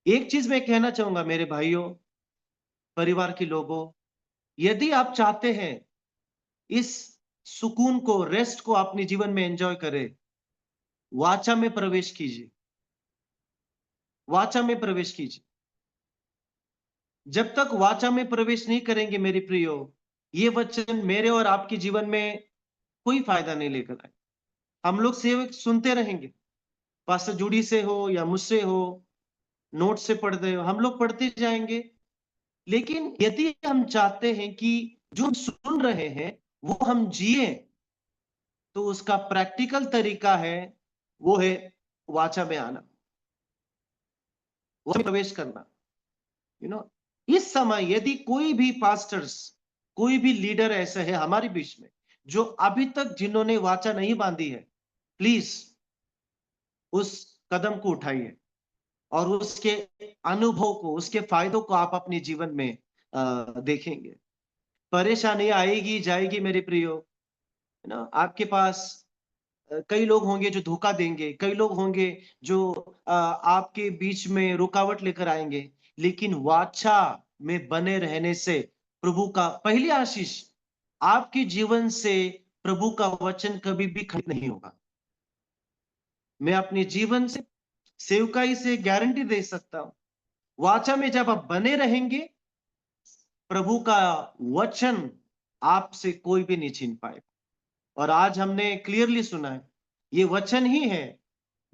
एक चीज मैं कहना चाहूंगा मेरे भाइयों, परिवार के लोगों, यदि आप चाहते हैं इस सुकून को, रेस्ट को अपने जीवन में एंजॉय करें, वाचा में प्रवेश कीजिए, वाचा में प्रवेश कीजिए। जब तक वाचा में प्रवेश नहीं करेंगे मेरे प्रियो, ये वचन मेरे और आपके जीवन में कोई फायदा नहीं लेकर आए। हम लोग सेवक सुनते रहेंगे, पास्टर जूडी से हो या मुझसे हो, नोट से पढ़ते हो, हम लोग पढ़ते जाएंगे। लेकिन यदि हम चाहते हैं कि जो हम सुन रहे हैं वो हम जिए, तो उसका प्रैक्टिकल तरीका है, वो है वाचा में आना, वो प्रवेश करना। इस समय यदि कोई भी पास्टर्स, कोई भी लीडर ऐसा है हमारे बीच में जो अभी तक जिन्होंने वाचा नहीं बांधी है, प्लीज उस कदम को उठाइए और उसके अनुभव को, उसके फायदों को आप अपने जीवन में देखेंगे। परेशानी आएगी जाएगी मेरे प्रियो, ना, आपके पास कई लोग होंगे जो धोखा देंगे, कई लोग होंगे जो आपके बीच में रुकावट लेकर आएंगे, लेकिन वाचा में बने रहने से प्रभु का पहली आशीष आपके जीवन से प्रभु का वचन कभी भी खंडित नहीं होगा। मैं अपने जीवन से सेवकाई से गारंटी दे सकता हूं, वाचा में जब आप बने रहेंगे, प्रभु का वचन आपसे कोई भी नहीं छीन पाएगा। और आज हमने क्लियरली सुना है, ये वचन ही है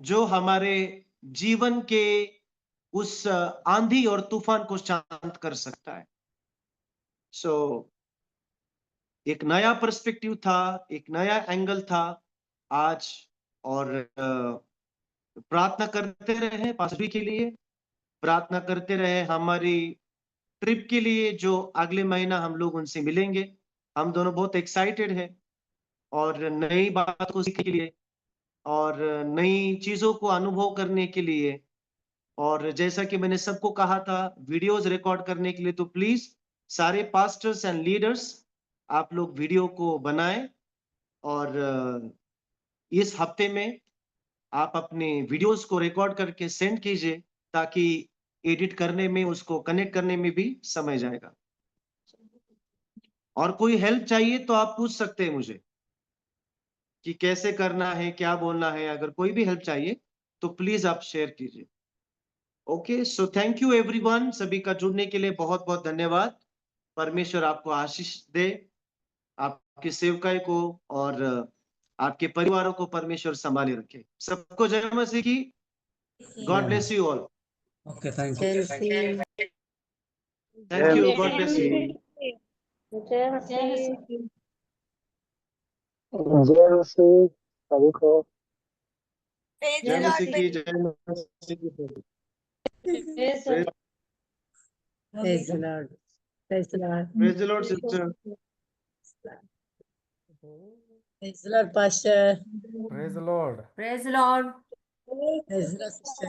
जो हमारे जीवन के उस आंधी और तूफान को शांत कर सकता है। सो एक नया पर्सपेक्टिव था, एक नया एंगल था आज। और प्रार्थना करते रहे पास्टर के लिए, प्रार्थना करते रहे हमारी ट्रिप के लिए जो अगले महीना हम लोग उनसे मिलेंगे। हम दोनों बहुत एक्साइटेड हैं और नई बात को सीखने के लिए और नई चीजों को अनुभव करने के लिए। और जैसा कि मैंने सबको कहा था वीडियोस रिकॉर्ड करने के लिए, तो प्लीज सारे पास्टर्स एंड लीडर्स आप लोग वीडियो को बनाएं और इस हफ्ते में आप अपने वीडियोस को रिकॉर्ड करके सेंड कीजिए, ताकि एडिट करने में, उसको कनेक्ट करने में भी समय जाएगा। और कोई हेल्प चाहिए तो आप पूछ सकते हैं मुझे कि कैसे करना है, क्या बोलना है। अगर कोई भी हेल्प चाहिए तो प्लीज आप शेयर कीजिए। Okay, so thank you everyone. सभी का जुड़ने के लिए बहुत बहुत धन्यवाद। परमेश्वर आपको आशीष दे, आपकी सेवकाई को और आपके परिवारों को परमेश्वर संभाले रखे। सबको जय मसीह की। God bless you all. Okay, thank you. Thank you, God bless you. जय मसीह। जय मसीह सभी को। जय मसीह की, जय मसीह की। Praise Praise the Lord. Praise the Lord. Praise the Lord sister. Praise the Lord, Pastor. Praise the Lord. Praise Lord. Praise the Lord, sister.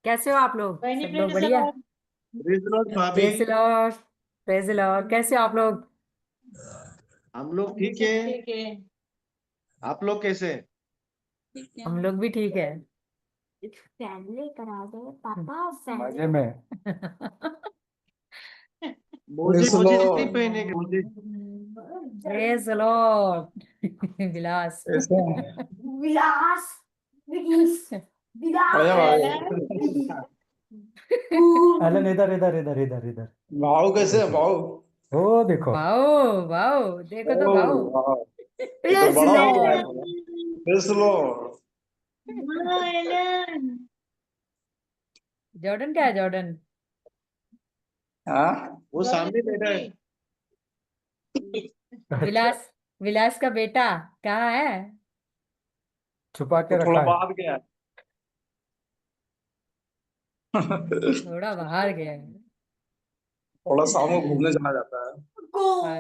कैसे हो आप लोग? बहनी, सब लोग praise the बढ़िया? Lord। प्रेज द लॉर्ड भाभी। Praise Lord. Praise Lord. कैसे हो आप लोग? हम लोग ठीक है, ठीक है। आप लोग कैसे? हम लोग भी ठीक है। फैमिली करा दो पापा, मजे में। मोजे Praise the मोजे Lord। नहीं पहनेंगे मुझे। Praise lord. विलास। कैसे हैं? विलास अरे भाई, एलन इधर इधर इधर इधर इधर। भाव कैसे हैं भाव? ओ देखो। वाओ वाओ, देखो तो ओ, वाओ। वाह, ये तो बड़ा हो गया है। Praise the Lord। जॉर्डन क्या है जॉर्डन? हाँ, वो सामने बैठा है। विलास, विलास का बेटा कहाँ है? छुपा के तो थोड़ा रखा है। बाहर गया है। थोड़ा बाहर गया है। थोड़ा शाम को घूमने चला जाता है।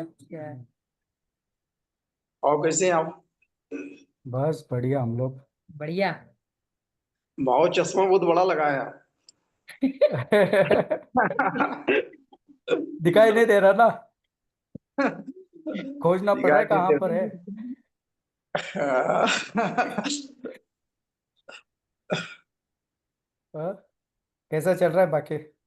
अच्छा, और कैसे हैं आप? बस बढ़िया हम लोग। बढ़िया। भाव चश्मा बहुत बड़ा लगाया है। दिखाई नहीं दे रहा ना, खोजना पड़ रहा है दिखाई कहाँ नहीं पर है। दे- कैसा चल रहा है बाकी?